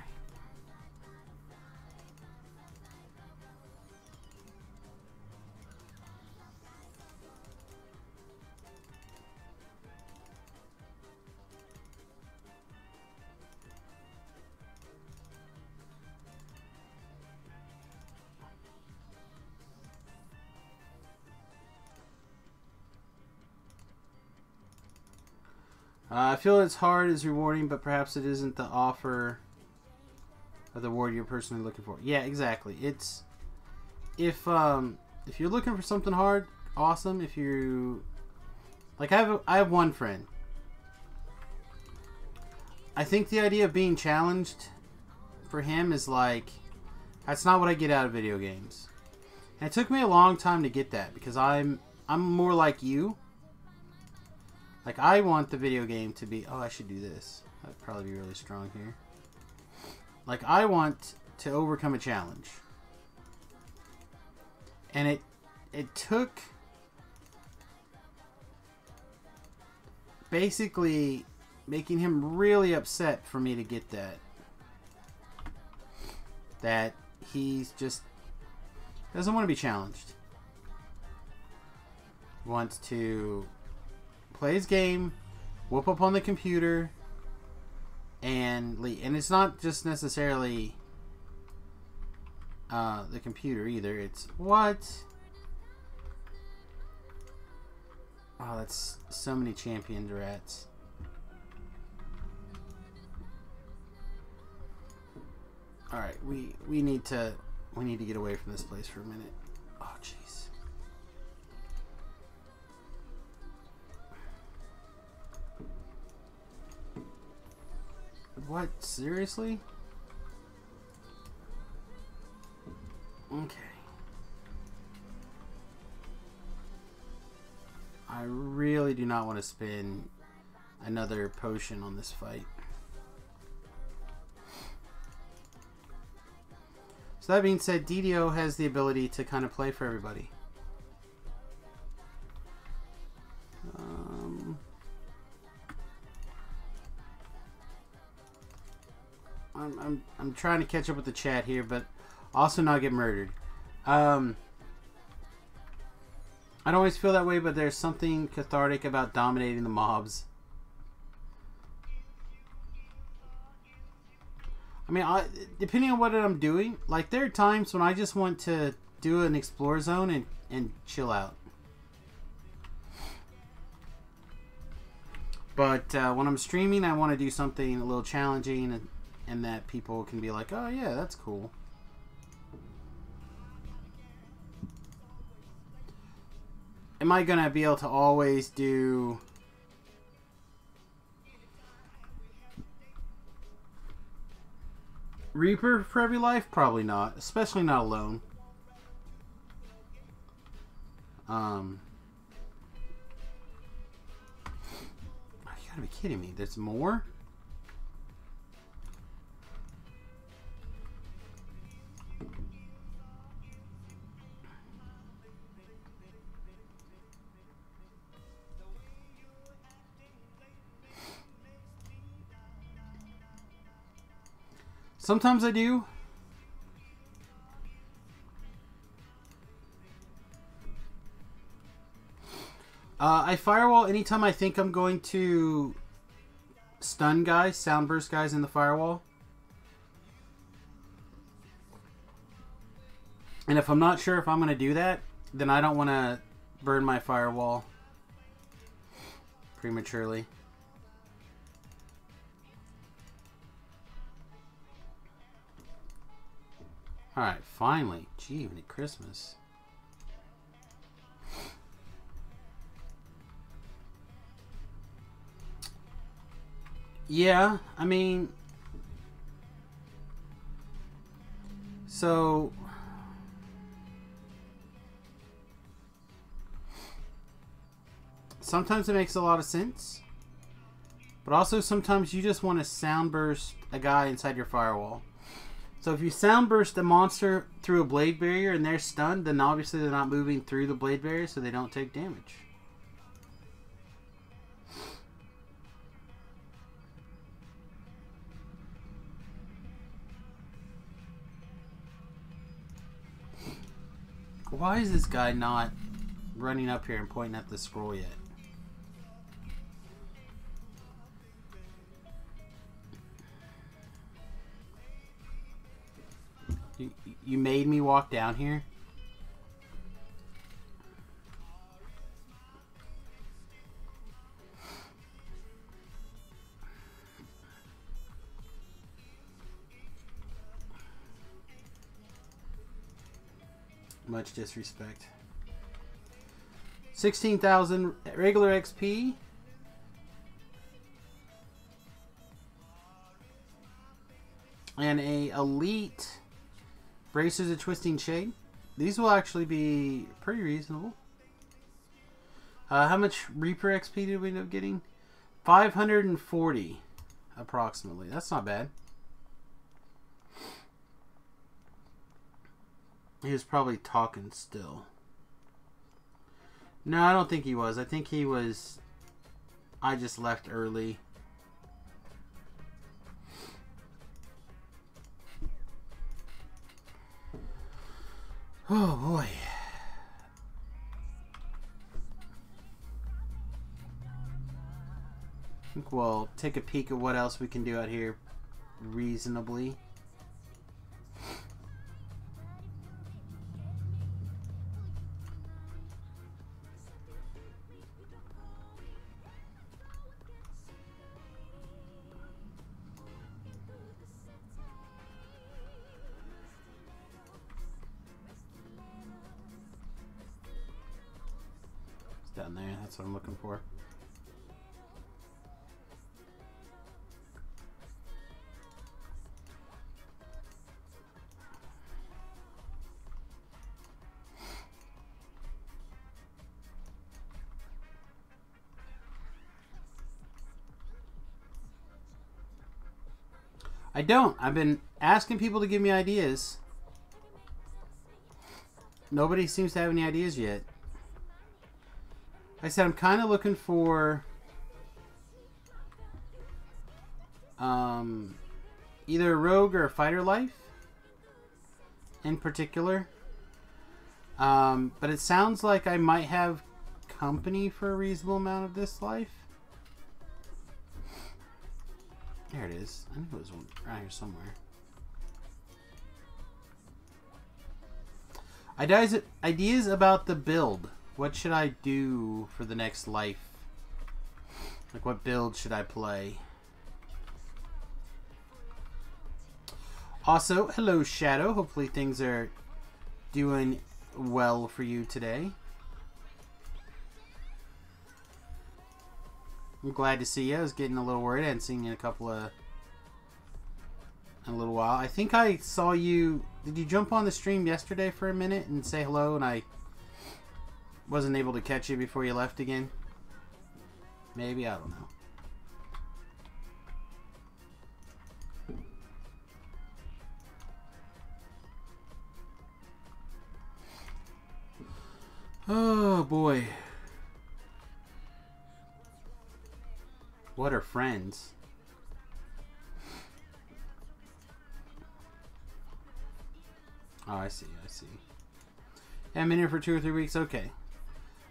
[SPEAKER 1] I feel it's hard is rewarding, but perhaps it isn't the offer of the reward you're personally looking for. Yeah, exactly. It's if you're looking for something hard, awesome. If you like, I have one friend. I think the idea of being challenged for him is like, that's not what I get out of video games. And it took me a long time to get that because I'm more like you. Like, I want the video game to be... Oh, I should do this. That'd probably be really strong here. Like, I want to overcome a challenge. And it took... basically making him really upset for me to get that. That he's just... doesn't want to be challenged. Wants to... play his game, whoop up on the computer, and leave. And it's not just necessarily the computer either. It's what? Oh, that's so many champion rats. All right, we need to get away from this place for a minute. Oh, jeez. What? Seriously? Okay. I really do not want to spend another potion on this fight. So that being said, DDO has the ability to kind of play for everybody. I'm trying to catch up with the chat here, but also not get murdered. I don't always feel that way, but there's something cathartic about dominating the mobs. I mean, depending on what I'm doing, like there are times when I just want to do an explore zone and chill out. But when I'm streaming, I want to do something a little challenging and that people can be like, oh yeah, that's cool. Am I going to be able to always do... Reaper for every life? Probably not. Especially not alone. You gotta be kidding me. There's more? Sometimes I do. I firewall anytime I think I'm going to stun guys, sound burst guys in the firewall. And if I'm not sure if I'm going to do that, then I don't want to burn my firewall prematurely. Alright, finally. Gee, even at Christmas. Yeah, I mean... So... Sometimes it makes a lot of sense. But also sometimes you just want to sound burst a guy inside your firewall. So if you sound burst a monster through a blade barrier and they're stunned, then obviously they're not moving through the blade barrier, so they don't take damage. Why is this guy not running up here and pointing at the scroll yet? You made me walk down here? Much disrespect. 16,000 regular XP. And a elite Bracers of Twisting Shade. These will actually be pretty reasonable. How much Reaper XP did we end up getting? 540 approximately. That's not bad. He was probably talking still. No, I don't think he was. I think he was... I just left early. Oh boy. I think we'll take a peek at what else we can do out here reasonably. Down there, that's what I'm looking for. I don't. I've been asking people to give me ideas. Nobody seems to have any ideas yet. Like I said, I'm kind of looking for either a rogue or a fighter life in particular. But it sounds like I might have company for a reasonable amount of this life. There it is. I knew it was one around here somewhere. Ideas about the build. What should I do for the next life? Like, what build should I play? Also, hello Shadow. Hopefully things are doing well for you today. I'm glad to see you. I was getting a little worried. I hadn't seen you in a little while. I think I saw you. Did you jump on the stream yesterday for a minute and say hello, and I wasn't able to catch you before you left again? Maybe, I don't know. Oh boy. What are friends? Oh, I see, I see. Yeah, I'm in here for 2 or 3 weeks. Okay.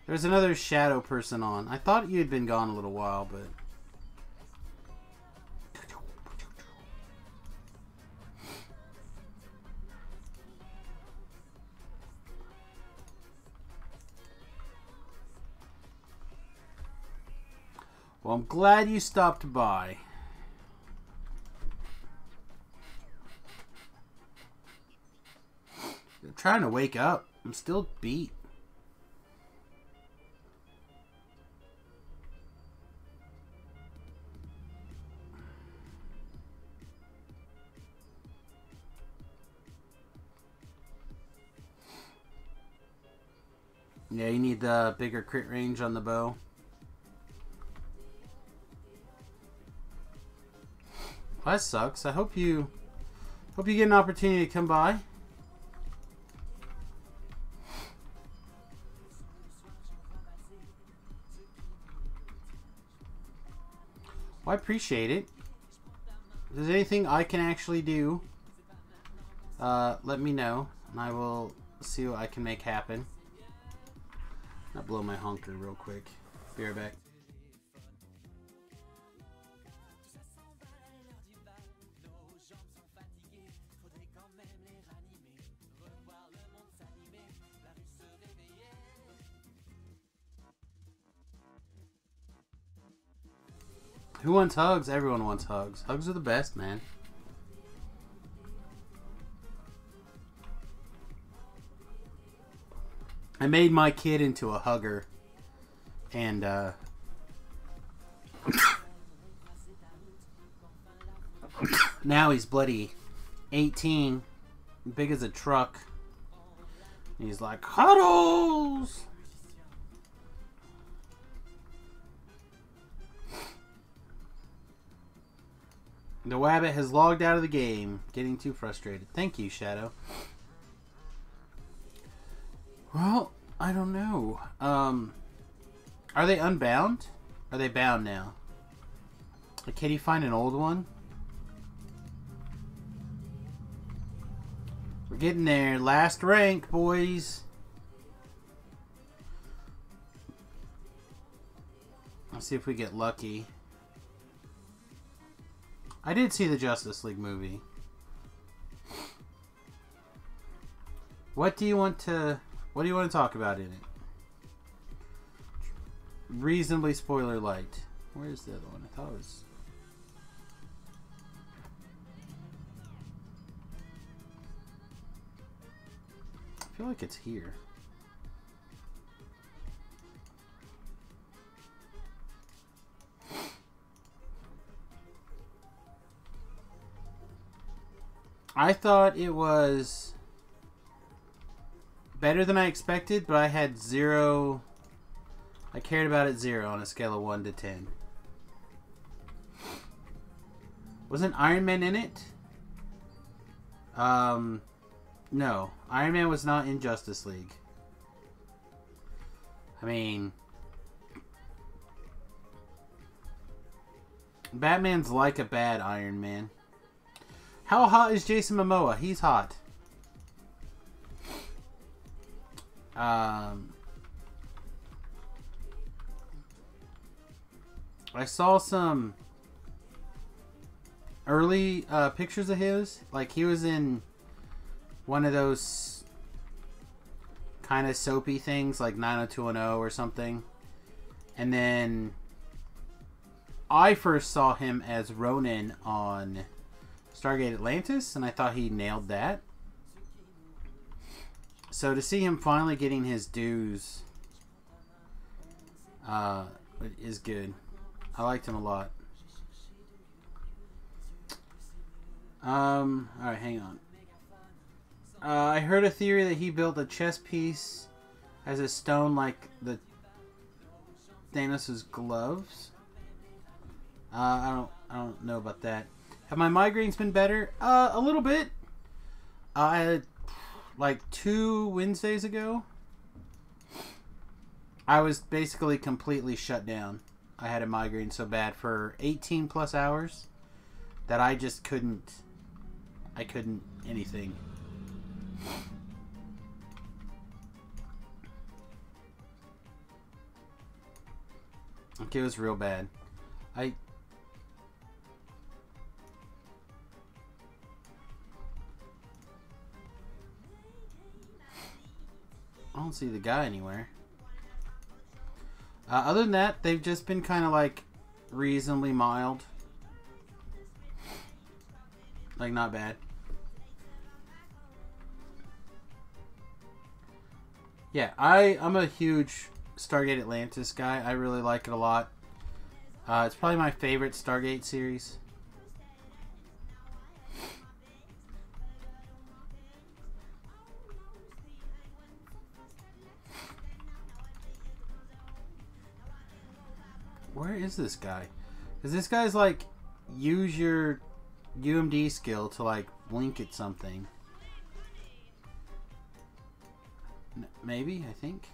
[SPEAKER 1] There's another shadow person on. I thought you had been gone a little while, but... Well, I'm glad you stopped by. trying to wake up. I'm still beat. Yeah, you need the bigger crit range on the bow. Well, that sucks. I hope you get an opportunity to come by. Well, I appreciate it. If there's anything I can actually do, let me know, and I will see what I can make happen. I'll blow my honker real quick. Be right back. Who wants hugs? Everyone wants hugs. Hugs are the best, man. I made my kid into a hugger. And, now he's bloody 18. Big as a truck. He's like, huddles! The Wabbit has logged out of the game. Getting too frustrated. Thank you, Shadow. Well, I don't know. Are they unbound? Are they bound now? Like, can you find an old one? We're getting there. Last rank, boys. Let's see if we get lucky. I did see the Justice League movie. What do you want to talk about in it? Reasonably spoiler light. Where's the other one? I thought it was... I feel like it's here. I thought it was better than I expected, but I had zero... I cared about it 0 on a scale of 1 to 10. Wasn't Iron Man in it? No. Iron Man was not in Justice League. I mean... Batman's like a bad Iron Man. How hot is Jason Momoa? He's hot. I saw some early pictures of his. Like, he was in one of those kind of soapy things, like 90210 or something. And then I first saw him as Ronan on Stargate Atlantis, and I thought he nailed that. So to see him finally getting his dues is good. I liked him a lot. Alright, hang on. I heard a theory that he built a chess piece as a stone like the Thanos' gloves. I don't know about that. Have my migraines been better? A little bit. I had, like 2 Wednesdays ago, I was basically completely shut down. I had a migraine so bad for 18 plus hours that I just couldn't anything. Okay, it was real bad. I don't see the guy anywhere. Other than that, they've just been kind of like reasonably mild. Like, not bad. Yeah, I'm a huge Stargate Atlantis guy. I really like it a lot. It's probably my favorite Stargate series. Where is this guy? Because this guy's like, use your UMD skill to like blink at something. Maybe, I think.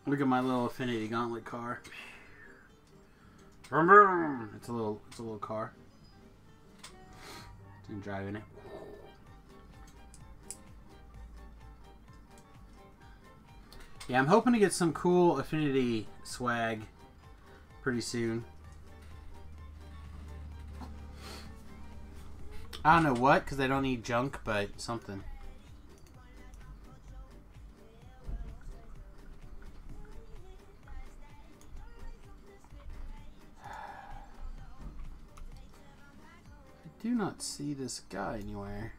[SPEAKER 1] Look at my little Affinity Gauntlet car. It's a little car. I'm driving it. Yeah, I'm hoping to get some cool Affinity swag pretty soon. I don't know what, because I don't need junk, but something. I do not see this guy anywhere.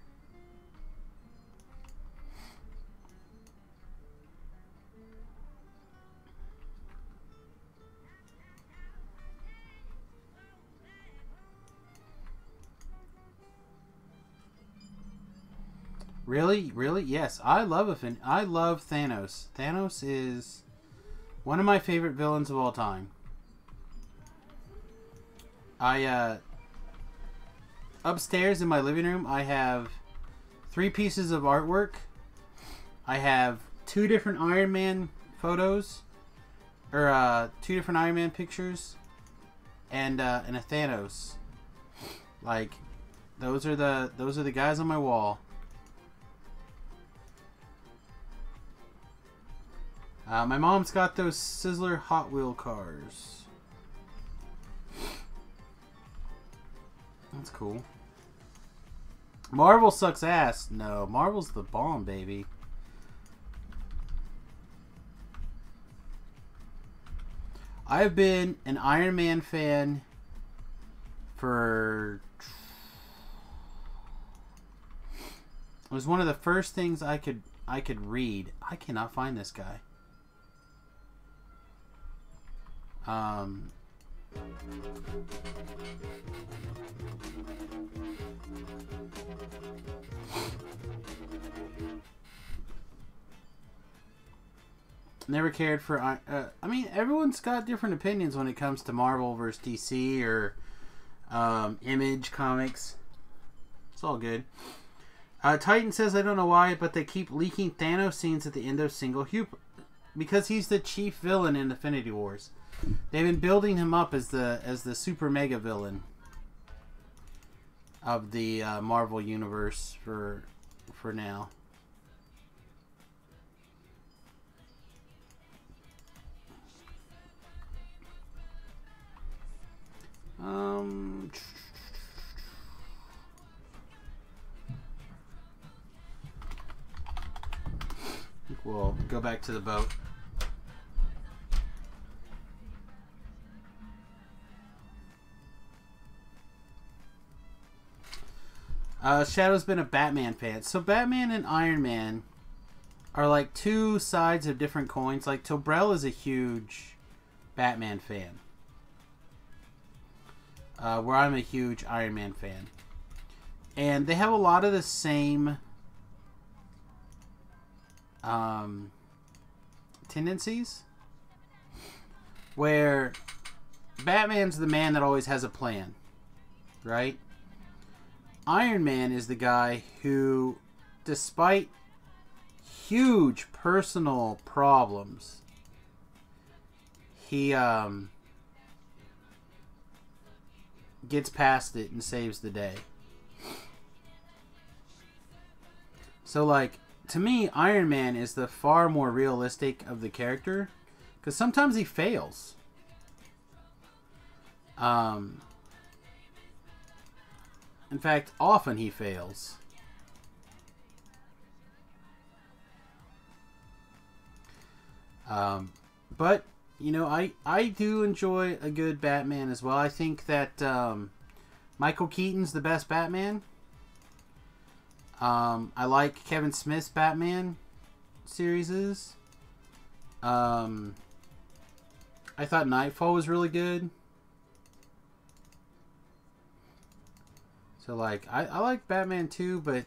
[SPEAKER 1] Really? Really? Yes. I love Thanos. Thanos is one of my favorite villains of all time. Upstairs in my living room, I have 3 pieces of artwork. I have 2 different Iron Man photos, or 2 different Iron Man pictures, and a Thanos. Like, those are the guys on my wall. My mom's got those Sizzler Hot Wheel cars. That's cool. Marvel sucks ass. No, Marvel's the bomb, baby. I've been an Iron Man fan for... It was one of the first things I could read. I cannot find this guy. Never cared for... I mean, everyone's got different opinions when it comes to Marvel versus DC or Image Comics. It's all good. Titan says, I don't know why, but they keep leaking Thanos scenes at the end of single because he's the chief villain in Infinity Wars. They've been building him up as the super mega villain of the Marvel universe for now. I think we'll go back to the boat. Shadow's been a Batman fan. So Batman and Iron Man are like 2 sides of different coins. Like Tobrell is a huge Batman fan. Where I'm a huge Iron Man fan. And they have a lot of the same tendencies. Where Batman's the man that always has a plan. Right? Iron Man is the guy who, despite huge personal problems, he gets past it and saves the day. So, like, to me, Iron Man is the far more realistic of the character, because sometimes he fails. In fact, often he fails. But, you know, I do enjoy a good Batman as well. I think that Michael Keaton's the best Batman. I like Kevin Smith's Batman series. I thought Nightfall was really good. So, like, I like Batman too, but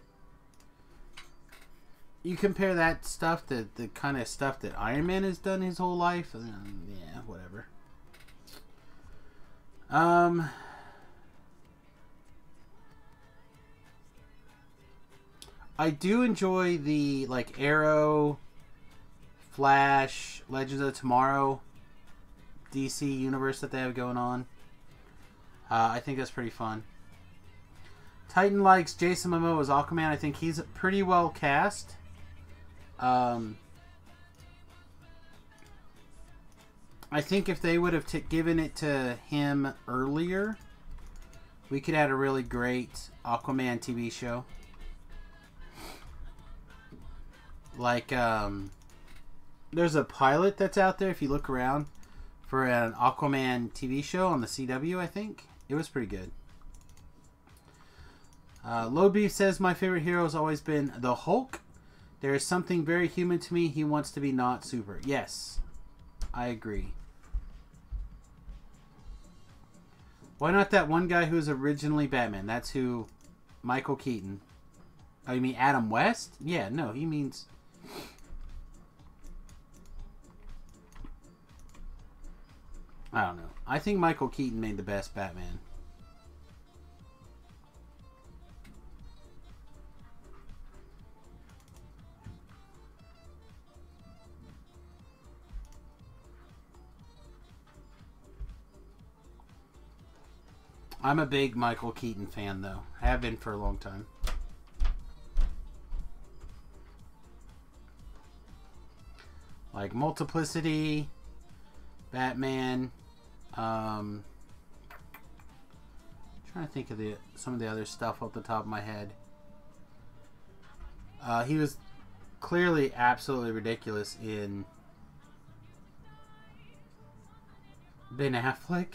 [SPEAKER 1] you compare that stuff to the kind of stuff that Iron Man has done his whole life, yeah, whatever. I do enjoy the, like, Arrow, Flash, Legends of Tomorrow DC universe that they have going on. I think that's pretty fun. Titan likes Jason Momoa as Aquaman. I think he's pretty well cast. I think if they would have given it to him earlier, we could have had a really great Aquaman TV show. Like, there's a pilot that's out there, if you look around, for an Aquaman TV show on the CW, I think. It was pretty good. Low Beef says, my favorite hero has always been the Hulk. There is something very human to me. He wants to be not super. Yes, I agree. Why not that one guy who was originally Batman? That's who, Michael Keaton. Oh, you mean Adam West? Yeah, no, he means... I don't know. I think Michael Keaton made the best Batman. I'm a big Michael Keaton fan, though. I have been for a long time. Like Multiplicity, Batman. Trying to think of some of the other stuff off the top of my head. He was clearly absolutely ridiculous in Ben Affleck.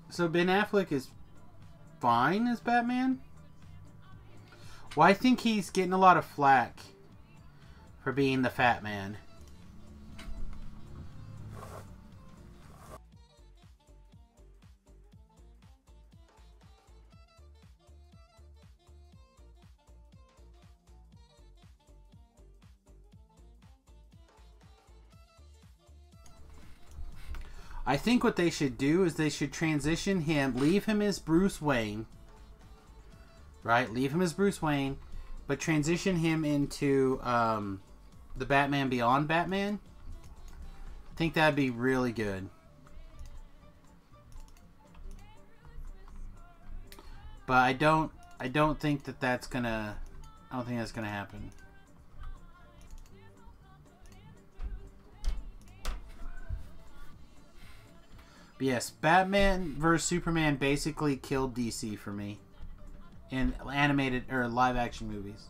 [SPEAKER 1] So Ben Affleck is fine as Batman? Well, I think he's getting a lot of flack for being the fat man. I think what they should do is they should transition him, leave him as Bruce Wayne, right? Leave him as Bruce Wayne, but transition him into the Batman Beyond Batman. I think that'd be really good. But I don't think that's gonna. I don't think that's gonna happen. But yes, Batman vs Superman basically killed DC for me in animated or live action movies.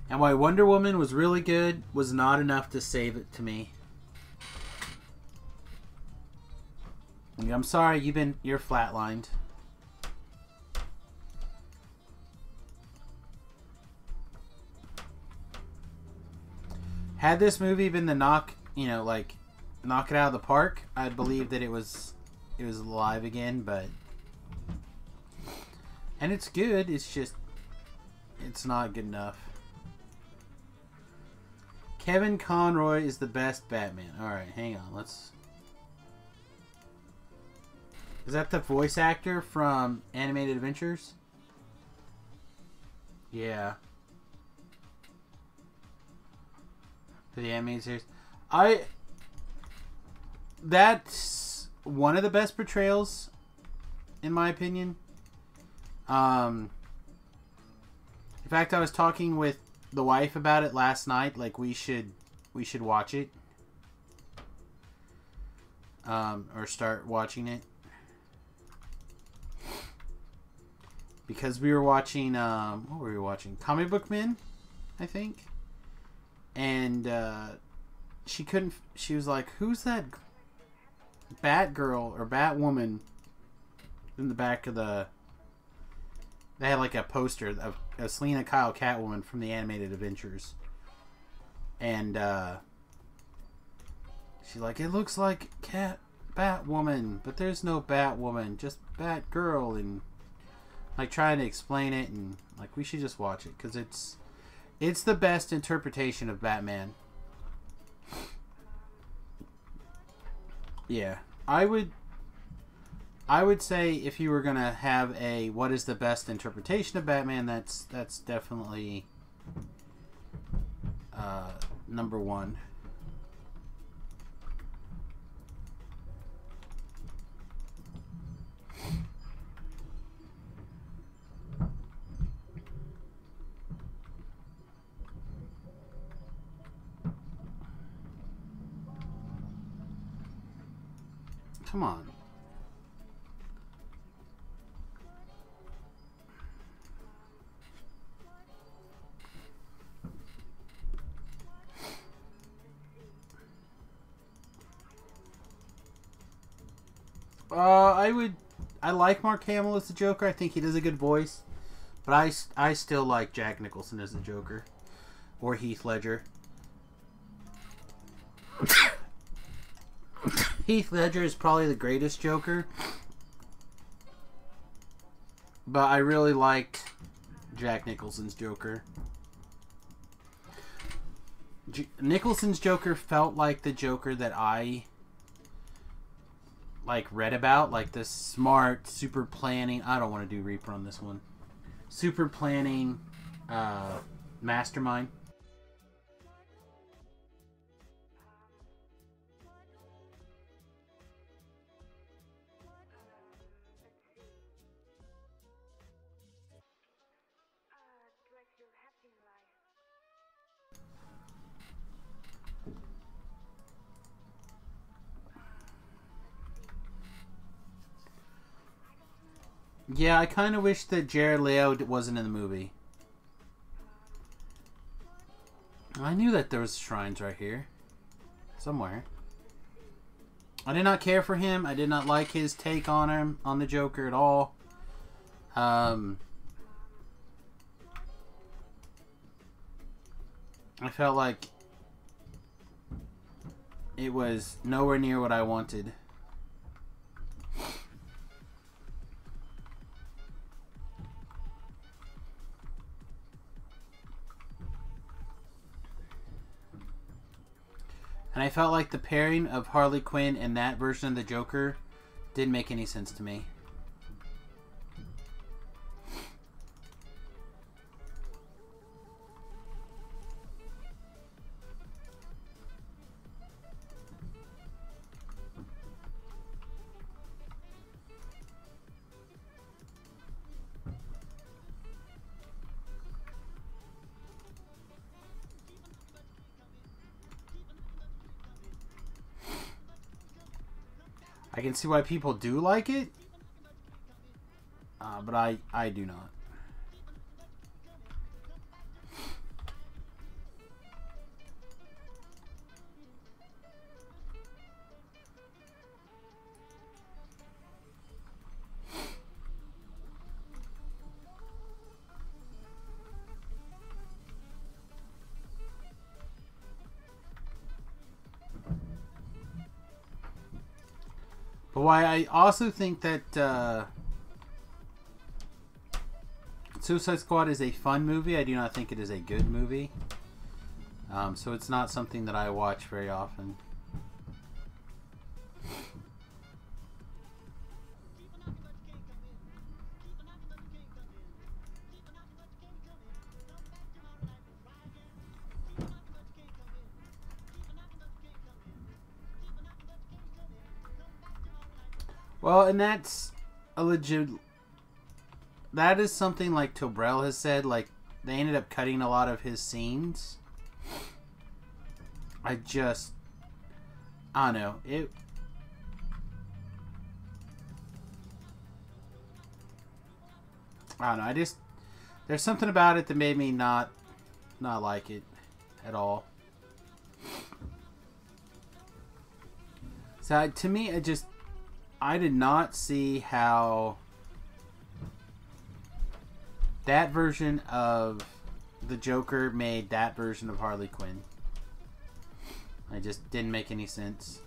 [SPEAKER 1] And why Wonder Woman was really good was not enough to save it to me. I'm sorry, you're flatlined. Had this movie been the knock it out of the park, I'd believe that it was alive again, but and it's good, it's just it's not good enough. Kevin Conroy is the best Batman. Alright, hang on, is that the voice actor from Animated Adventures? Yeah. For the animated series. That's one of the best portrayals, in my opinion. In fact, I was talking with the wife about it last night. Like, we should watch it. Or start watching it. Because we were watching, what were we watching? Comic Book Men, I think. And, she was like, who's that Batgirl or Batwoman in the back of the... They had like a poster of Selena Kyle Catwoman from the animated adventures. And, she's like, it looks like Batwoman, but there's no Batwoman, just Batgirl. And, like, trying to explain it, and, like, we should just watch it, because it's the best interpretation of Batman. Yeah, I would say if you were gonna have a what is the best interpretation of Batman, that's definitely number one. Come on. I like Mark Hamill as the Joker. I think he does a good voice. But I still like Jack Nicholson as the Joker. Or Heath Ledger. Heath Ledger is probably the greatest Joker. But I really liked Jack Nicholson's Joker. Nicholson's Joker felt like the Joker that I read about, like this smart, super planning. I don't want to do Reaper on this one. Super planning mastermind. Yeah, I kind of wish that Jared Leto wasn't in the movie. I knew that there was shrines right here. Somewhere. I did not care for him. I did not like his take on him, on the Joker at all. I felt like it was nowhere near what I wanted. And I felt like the pairing of Harley Quinn and that version of the Joker didn't make any sense to me. I can see why people do like it, but I do not. But why I also think that Suicide Squad is a fun movie. I do not think it is a good movie. So it's not something that I watch very often. Well, and that's a legit... That is something like Tobrell has said. Like, they ended up cutting a lot of his scenes. I don't know. I don't know. There's something about it that made me not like it at all. So to me, I did not see how that version of the Joker made that version of Harley Quinn. It just didn't make any sense.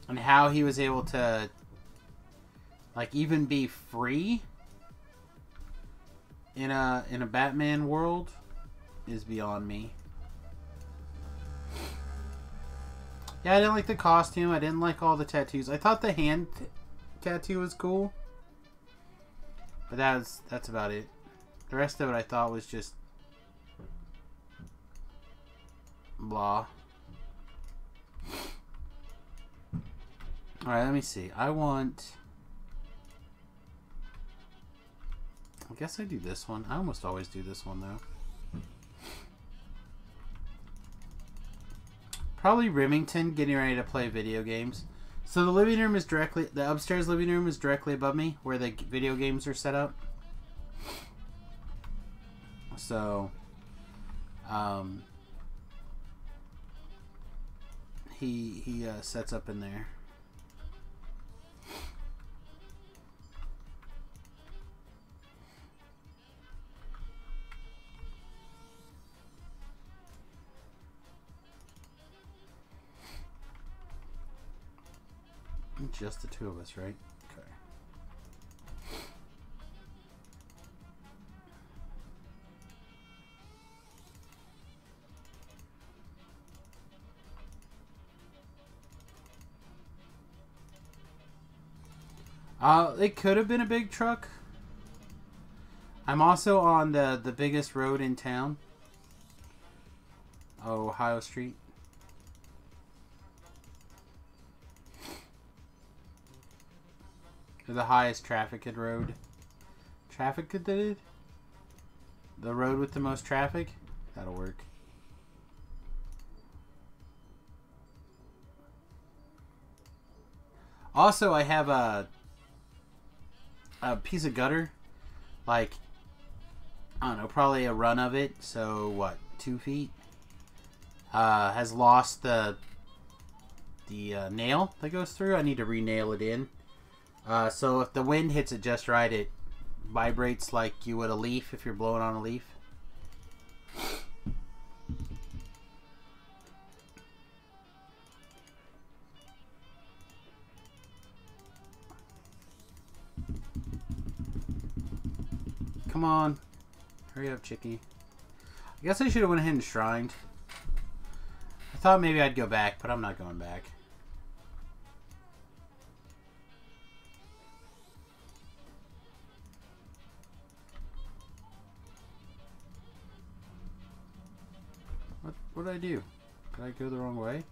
[SPEAKER 1] And how he was able to, like, even be free in a Batman world is beyond me. Yeah, I didn't like the costume. I didn't like all the tattoos. I thought the hand tattoo was cool. But that's about it. The rest of it I thought was just blah. Alright, let me see. I guess I do this one. I almost always do this one though. Probably Remington getting ready to play video games. So the living room is the upstairs living room is directly above me where the video games are set up. So, he sets up in there. Just the two of us, right? Okay. It could have been a big truck. I'm also on the biggest road in town. Ohio Street. The highest trafficked road. The road with the most traffic? That'll work. Also, I have a piece of gutter. Like, I don't know, probably a run of it. So, what, 2 feet? Has lost the nail that goes through. I need to re-nail it in. So if the wind hits it just right, it vibrates like you would a leaf if you're blowing on a leaf. Come on. Hurry up, chickie. I guess I should have went ahead and shrined. I thought maybe I'd go back, but I'm not going back. What did I do? Did I go the wrong way?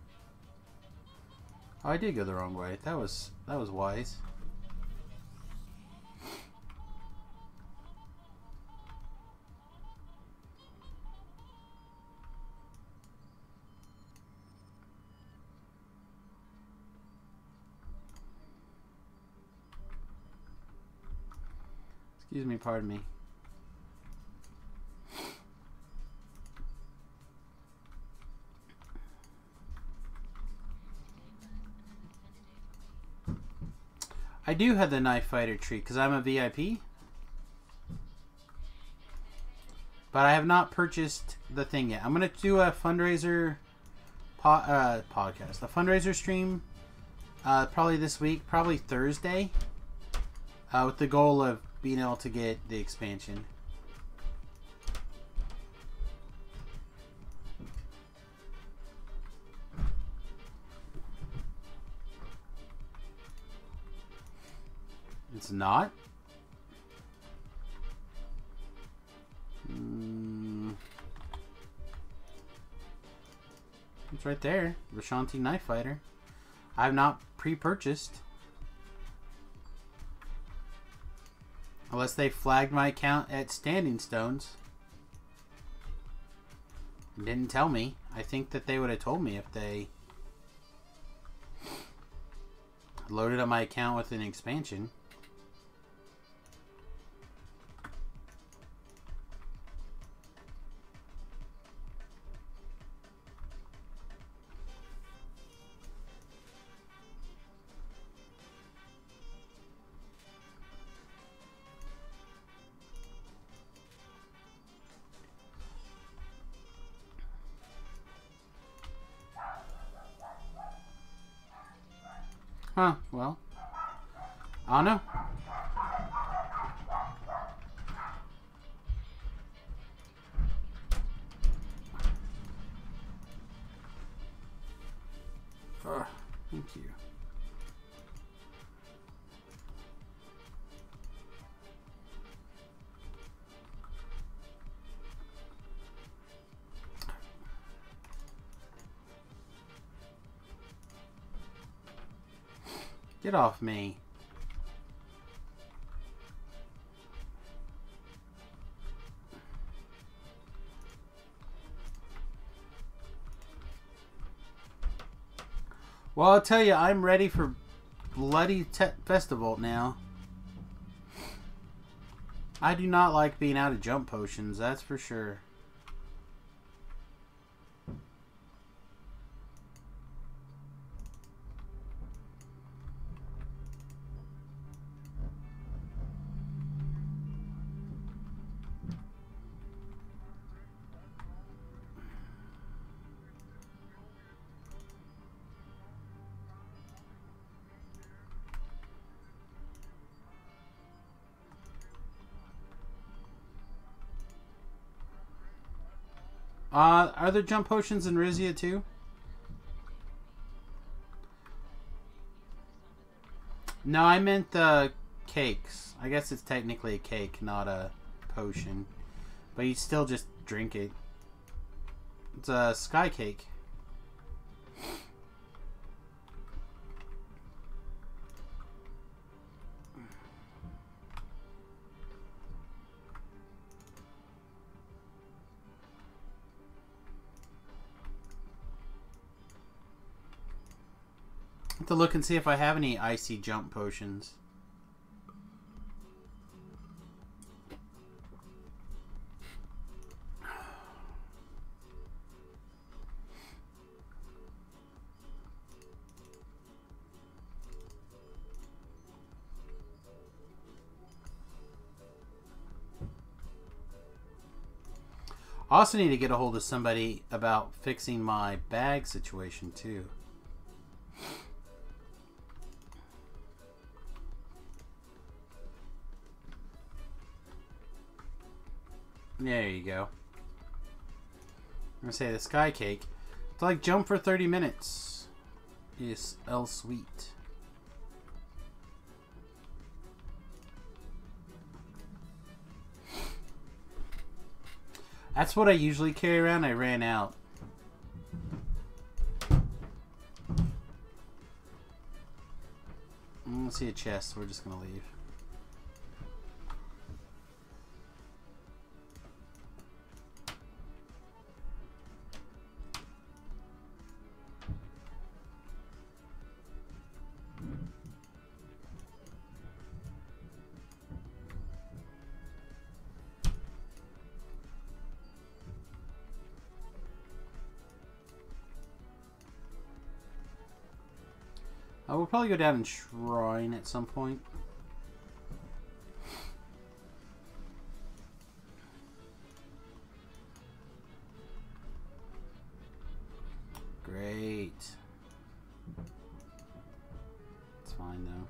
[SPEAKER 1] Oh, I did go the wrong way. That was wise. Excuse me, pardon me. I do have the Knife Fighter treat because I'm a VIP. But I have not purchased the thing yet. I'm going to do a fundraiser podcast. A fundraiser stream probably this week. Probably Thursday. With the goal of being able to get the expansion. It's not? It's right there. Rashanti Knife Fighter. I've not pre-purchased. Unless they flagged my account at Standing Stones. Didn't tell me. I think that they would have told me if they loaded up my account with an expansion. Huh, well, I don't know. Thank you. Get off me. Well, I'll tell you, I'm ready for bloody festival now. I do not like being out of jump potions, that's for sure. Are there jump potions in Rizia too? No, I meant the cakes. I guess it's technically a cake, not a potion. But you still just drink it. It's a sky cake. I have to look and see if I have any icy jump potions. I also need to get a hold of somebody about fixing my bag situation too. There you go. I'm gonna say the sky cake. It's like jump for 30 minutes. Is L sweet. That's what I usually carry around. I ran out. Let's see a chest. We're just gonna leave. We'll probably go down and shrine at some point. Great. It's fine though.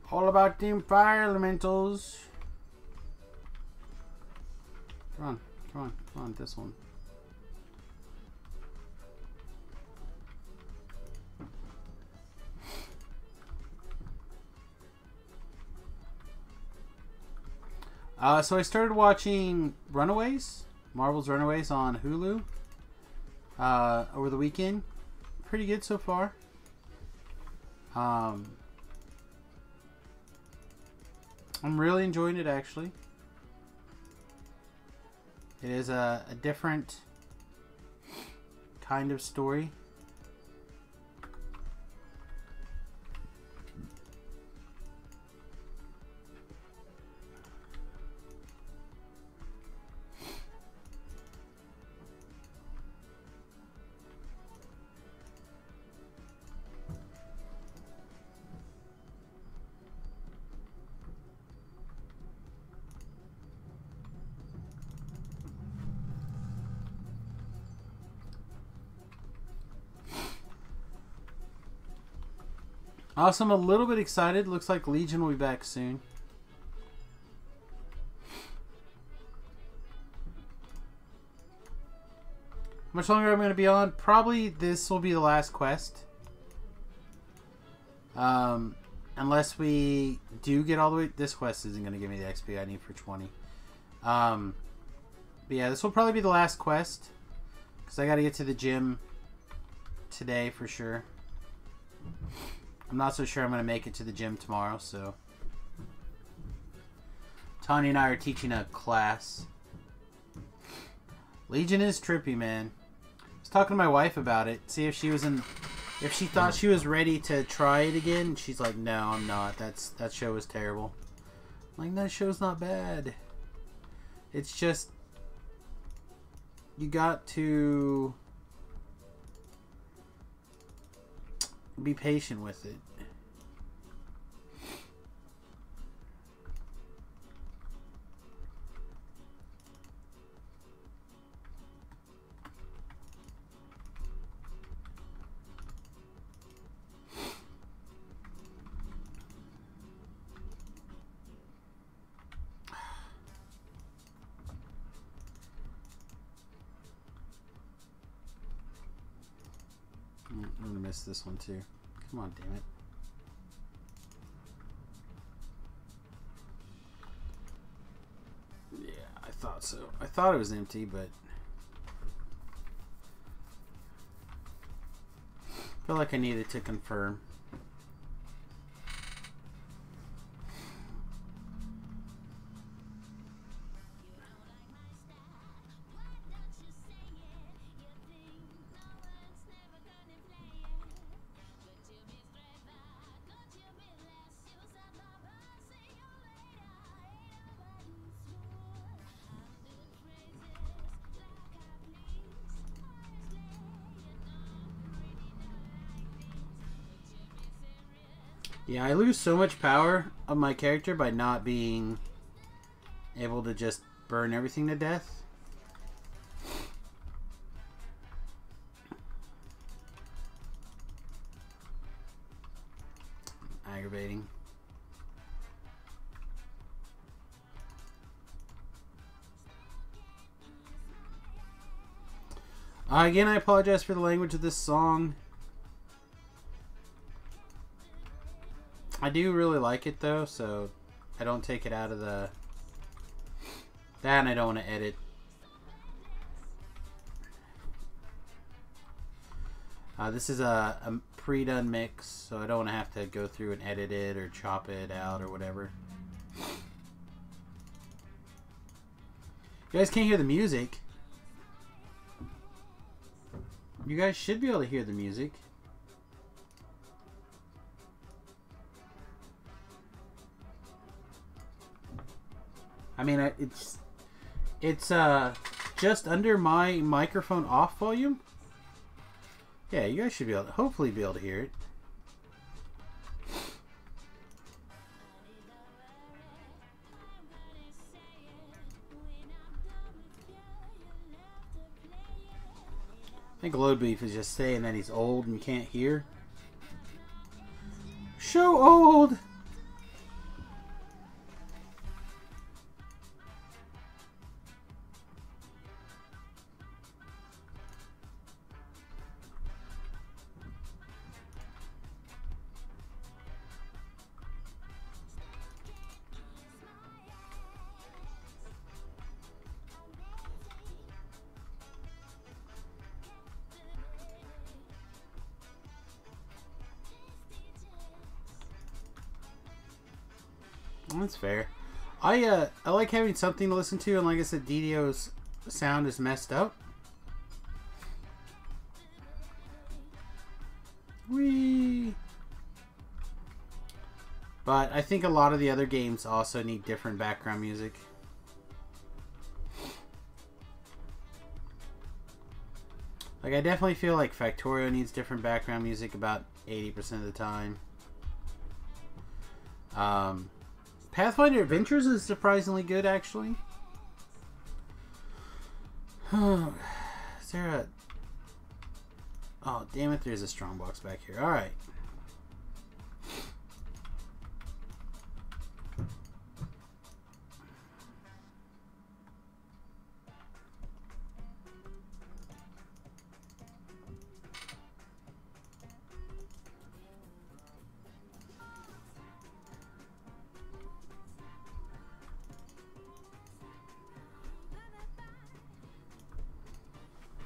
[SPEAKER 1] All about them fire elementals. Come on, come on, come on, this one. So I started watching Runaways, Marvel's Runaways on Hulu over the weekend. Pretty good so far. I'm really enjoying it, actually. It is a different kind of story. Also, I'm a little bit excited. Looks like Legion will be back soon. How much longer am I going to be on? Probably this will be the last quest. Unless we do get all the way... This quest isn't going to give me the XP I need for 20. But yeah, this will probably be the last quest. Because I got to get to the gym today for sure. I'm not so sure I'm going to make it to the gym tomorrow, so... Tanya and I are teaching a class. Legion is trippy, man. I was talking to my wife about it. See if she was in... If she thought she was ready to try it again. She's like, no, I'm not. That show is terrible. I'm like, that show's not bad. It's just... You got to... be patient with it. I'm gonna miss this one too. Come on, damn it. Yeah, I thought so. I thought it was empty, but I feel like I needed to confirm. Yeah, I lose so much power of my character by not being able to just burn everything to death. Aggravating. Again, I apologize for the language of this song. I do really like it though, so I don't take it out of the... That and I don't want to edit. This is a pre-done mix, so I don't want to have to go through and edit it or chop it out or whatever. You guys can't hear the music. You guys should be able to hear the music. I mean, it's just under my microphone off volume. Yeah, you guys should be able to, hopefully be able to hear it. I think Load Beef is just saying that he's old and can't hear. So old! That's fair. I like having something to listen to, and like I said, DDO's sound is messed up. Whee! But I think a lot of the other games also need different background music. Like, I definitely feel like Factorio needs different background music about 80% of the time. Pathfinder Adventures is surprisingly good, actually. Is there a... Oh, damn it, there's a strongbox back here. Alright.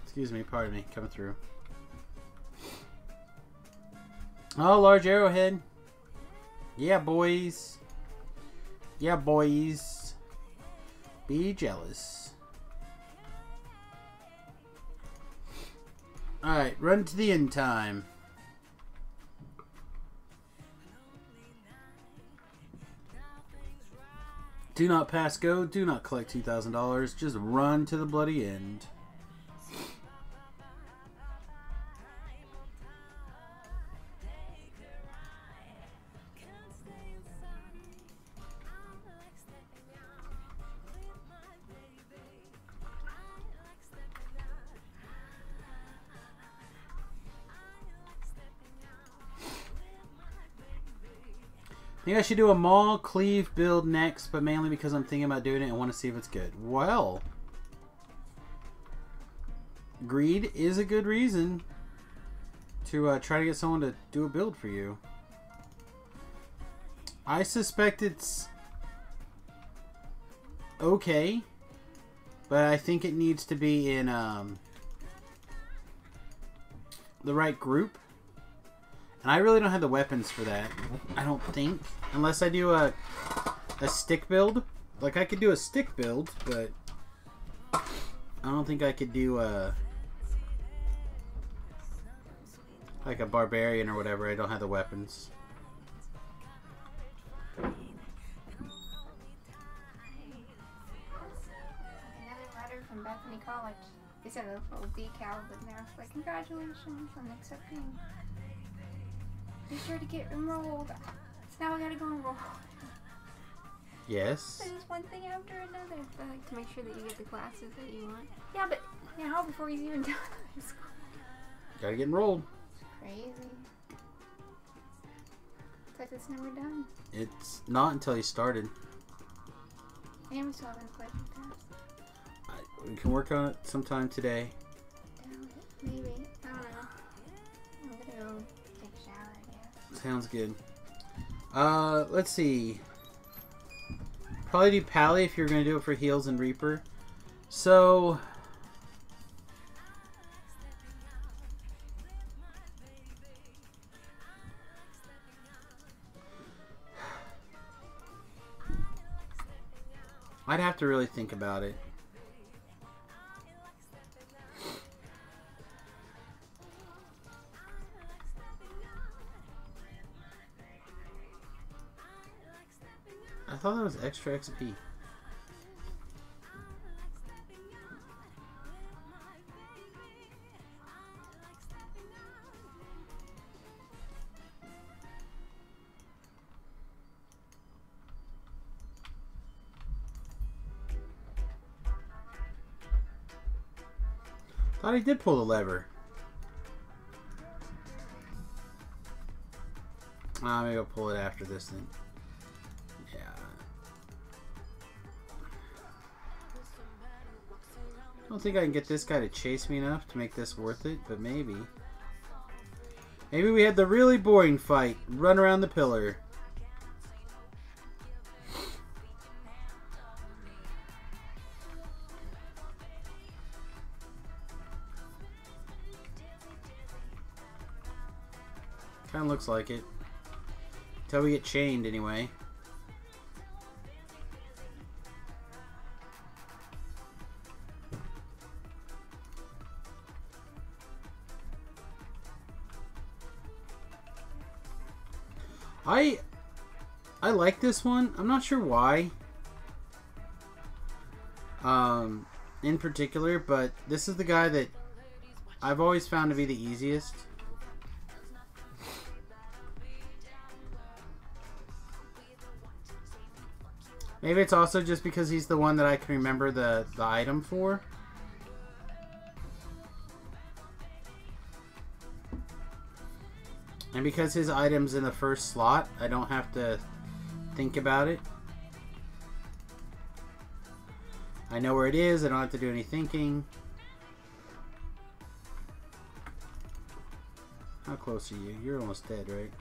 [SPEAKER 1] Excuse me, pardon me, coming through. Oh, large arrowhead. Yeah, boys. Yeah, boys. Be jealous. Alright, run to the end time. Do not pass go. Do not collect $2,000. Just run to the bloody end. I think I should do a Maul Cleave build next, but mainly because I'm thinking about doing it and want to see if it's good. Well, greed is a good reason to try to get someone to do a build for you. I suspect it's okay, but I think it needs to be in the right group. And I really don't have the weapons for that, I don't think. Unless I do a stick build. Like, I could do a stick build, but I don't think I could do like a barbarian or whatever. I don't have the weapons.
[SPEAKER 2] Another letter from Bethany College. They sent a little decal, but now it's like, congratulations on accepting. Be sure to get enrolled. So now we gotta go enroll.
[SPEAKER 1] Yes.
[SPEAKER 2] There's one thing after another. I like to make sure that you get the classes that you want. Yeah, but now before he's even done high school.
[SPEAKER 1] Gotta get enrolled.
[SPEAKER 2] It's crazy. It's like it's never done.
[SPEAKER 1] It's not until he started.
[SPEAKER 2] And we still haven't collected that.
[SPEAKER 1] We can work on it sometime today.
[SPEAKER 2] Maybe. I don't know. I'm gonna go take a shower, I guess.
[SPEAKER 1] Sounds good. Let's see. Probably do Pally if you're going to do it for Heals and Reaper. So... I'd have to really think about it. I thought that was extra XP. Thought he did pull the lever. Maybe I'll pull it after this thing. Yeah. I don't think I can get this guy to chase me enough to make this worth it, but maybe. Maybe we had the really boring fight. Run around the pillar. Kinda looks like it. Until we get chained, anyway. I like this one. I'm not sure why. In particular, but this is the guy that I've always found to be the easiest. Maybe it's also just because he's the one that I can remember the item for. And because his item's in the first slot, I don't have to think about it. I know where it is, I don't have to do any thinking. How close are you? You're almost dead, right?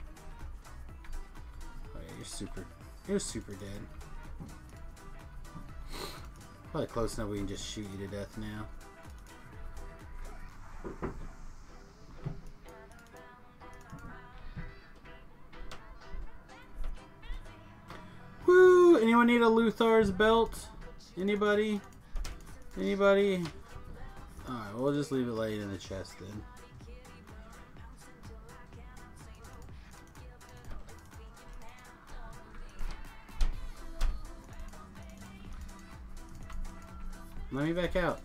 [SPEAKER 1] Oh yeah, you're super dead. Probably close enough we can just shoot you to death now. Woo! Anyone need a Luthar's belt? Anybody? Anybody? Alright, we'll just leave it laying in the chest then. Let me back out.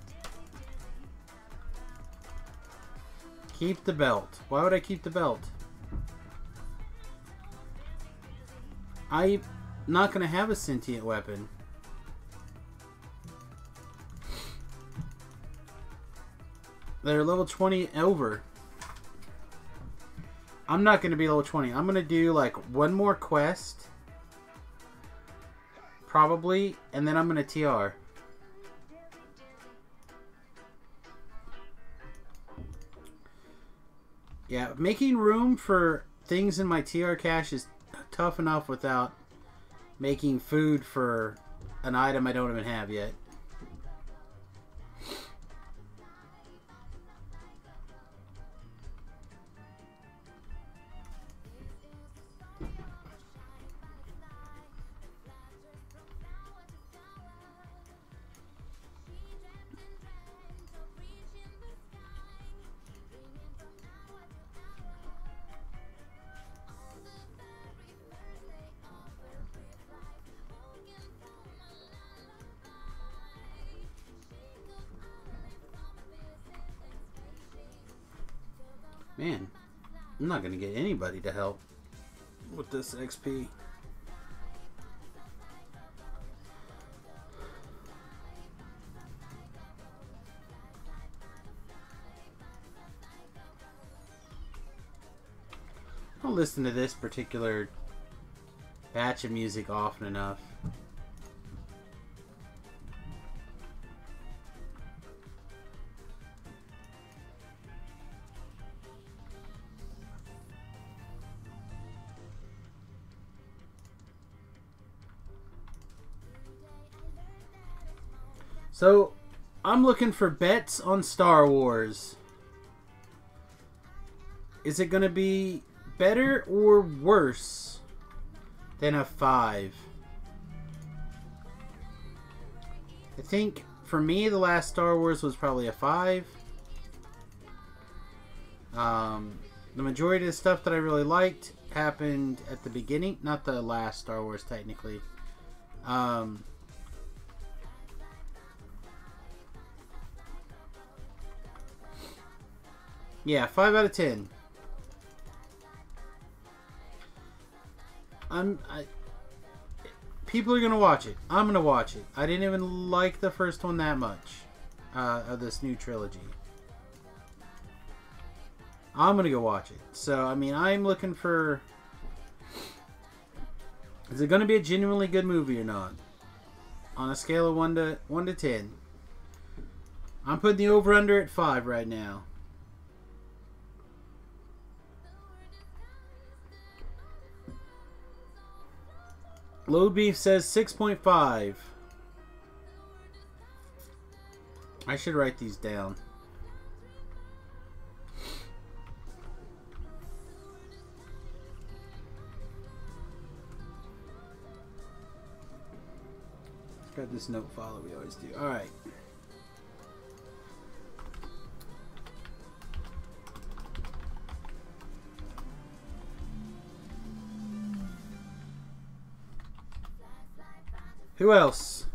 [SPEAKER 1] Keep the belt. Why would I keep the belt? I'm not going to have a sentient weapon. They're level 20 over. I'm not going to be level 20. I'm going to do like one more quest. Probably. And then I'm going to TR. Yeah, making room for things in my TR cache is tough enough without making food for an item I don't even have yet. Man, I'm not going to get anybody to help with this XP. I don't listen to this particular batch of music often enough. So, I'm looking for bets on Star Wars. Is it going to be better or worse than a 5? I think, for me, the last Star Wars was probably a 5. The majority of the stuff that I really liked happened at the beginning. Not the last Star Wars, technically. Yeah, 5 out of 10. People are gonna watch it. I'm gonna watch it. I didn't even like the first one that much of this new trilogy. I'm gonna go watch it. So I mean, I'm looking for. Is it gonna be a genuinely good movie or not? On a scale of 1 to 10, I'm putting the over/under at 5 right now. Load Beef says 6.5. I should write these down. Got this note file that we always do. Alright. Who else?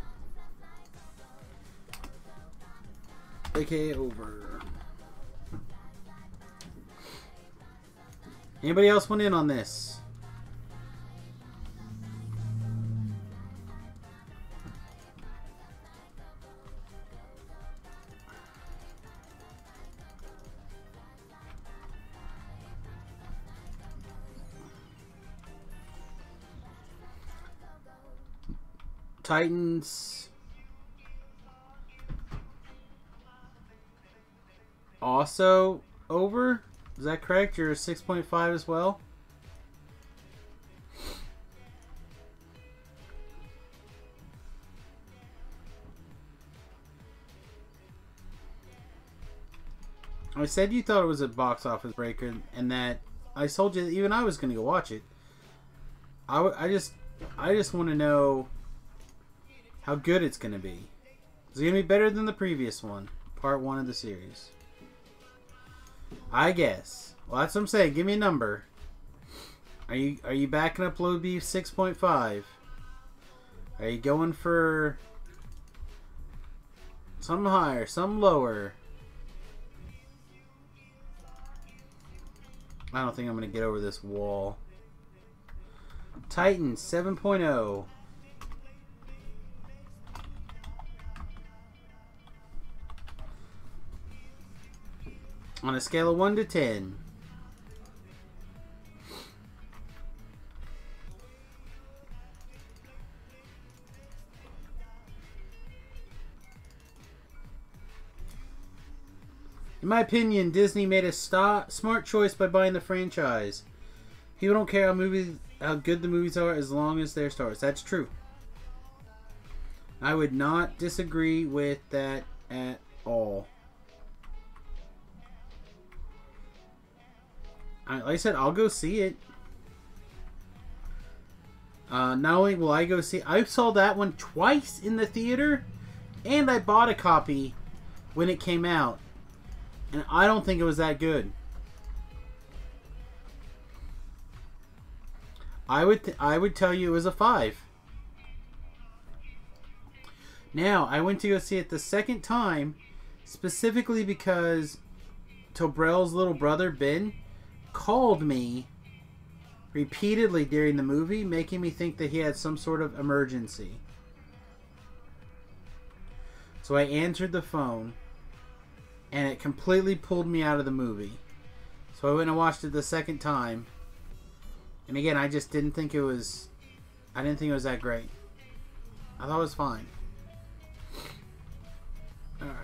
[SPEAKER 1] AKA over. Anybody else want in on this? Titans also over? Is that correct? You're a 6.5 as well? I said you thought it was a box office breaker, and that I told you that even I was going to go watch it. I just want to know how good it's going to be. Is it going to be better than the previous one? Part 1 of the series. I guess. Well, that's what I'm saying. Give me a number. Are you backing up low beef 6.5? Are you going for some higher, some lower? I don't think I'm going to get over this wall. Titans 7.0. On a scale of 1 to 10. In my opinion, Disney made a smart choice by buying the franchise. People don't care how good the movies are as long as they're stars. That's true. I would not disagree with that at all. Like I said, I'll go see it. Not only will I go see it, I saw that one twice in the theater, and I bought a copy when it came out, and I don't think it was that good. I would tell you it was a 5. Now, I went to go see it the second time, specifically because Tobrell's little brother, Ben, called me repeatedly during the movie, making me think that he had some sort of emergency. So I answered the phone, and it completely pulled me out of the movie. So I went and watched it the second time, and again, I just didn't think it was... I didn't think it was that great. I thought it was fine. Alright.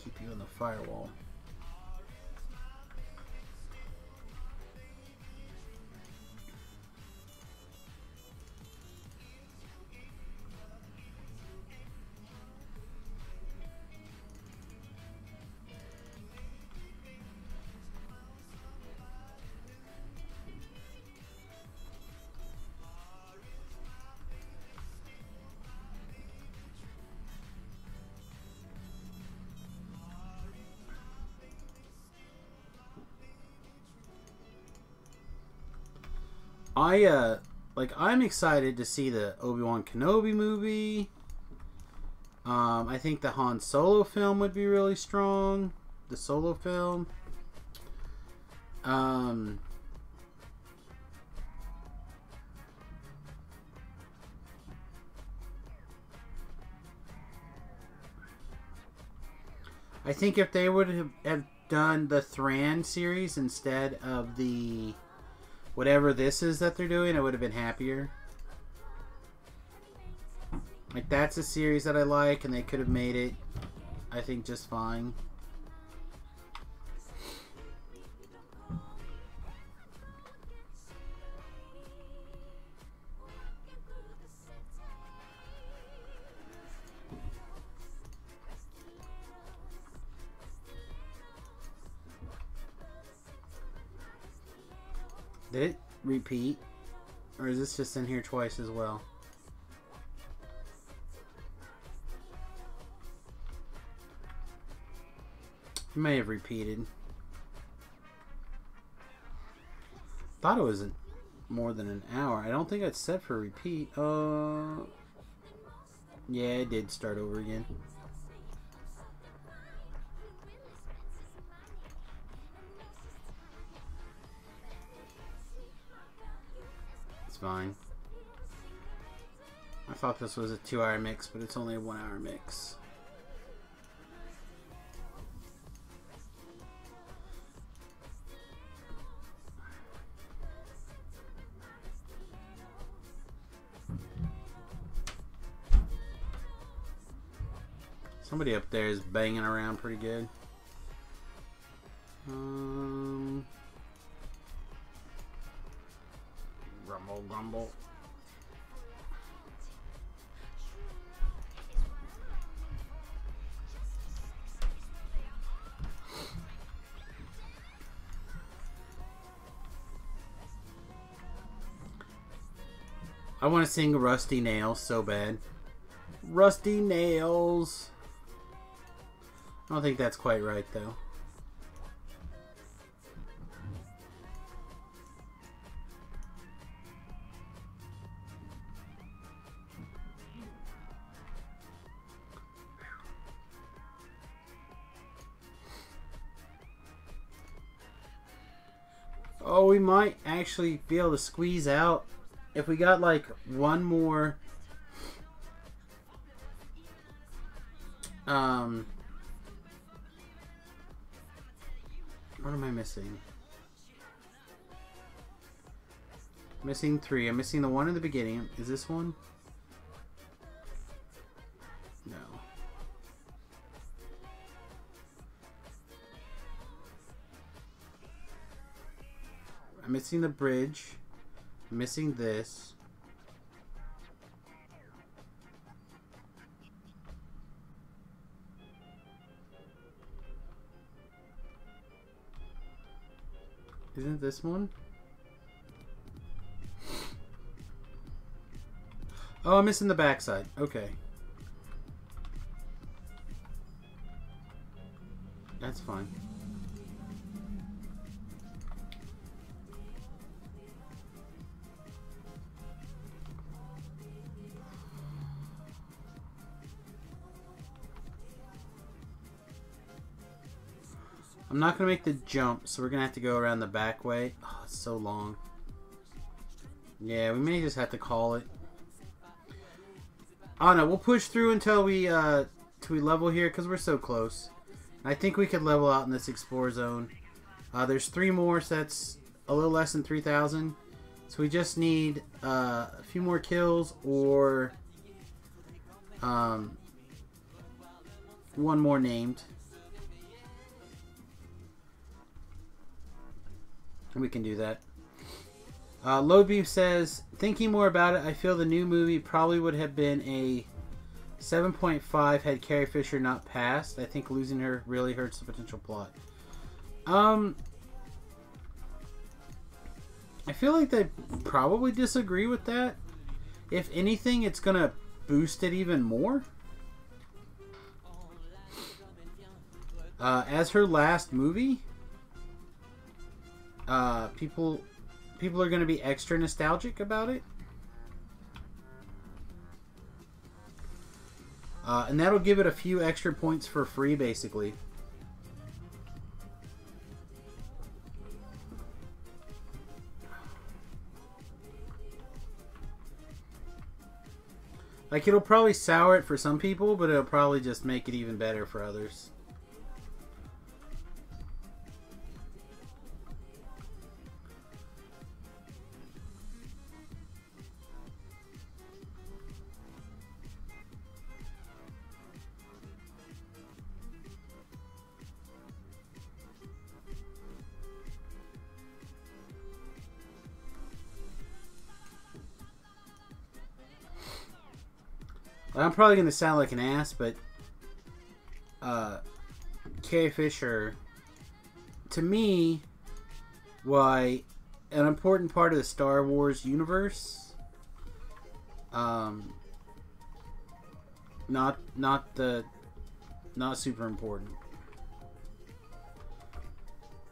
[SPEAKER 1] Keep you on the firewall. I'm excited to see the Obi-Wan Kenobi movie. I think the Han Solo film would be really strong. The Solo film. I think if they would have done the Thran series instead of the whatever this is that they're doing, I would have been happier. Like, that's a series that I like, and they could have made it, I think, just fine. Did it repeat? Or is this just in here twice as well? It may have repeated. Thought it was more than an hour. I don't think it's set for repeat. Yeah, it did start over again. It's fine. I thought this was a 2-hour mix, but it's only a 1-hour mix. Somebody up there is banging around pretty good. Grumble, grumble. I want to sing Rusty Nails so bad. Rusty Nails. I don't think that's quite right, though. Oh, we might actually be able to squeeze out if we got like one more what am I missing? Missing 3. I'm missing the one in the beginning. Is this one? No. I'm missing the bridge. I'm missing this. Isn't this one? Oh, I'm missing the backside. Okay. That's fine. I'm not going to make the jump, so we're going to have to go around the back way. Oh, it's so long. Yeah, we may just have to call it. I don't know. We'll push through until we level here, because we're so close. I think we could level out in this Explore Zone. There's 3 more, so that's a little less than 3,000. So we just need a few more kills or one more named. And we can do that. Low Beef says, thinking more about it, I feel the new movie probably would have been a 7.5 had Carrie Fisher not passed. I think losing her really hurts the potential plot. I feel like they probably disagree with that. If anything, it's going to boost it even more. As her last movie, people are going to be extra nostalgic about it. And that'll give it a few extra points for free, basically. Like, it'll probably sour it for some people, but it'll probably just make it even better for others. I'm probably going to sound like an ass, but Carrie Fisher, to me, why an important part of the Star Wars universe. Not super important.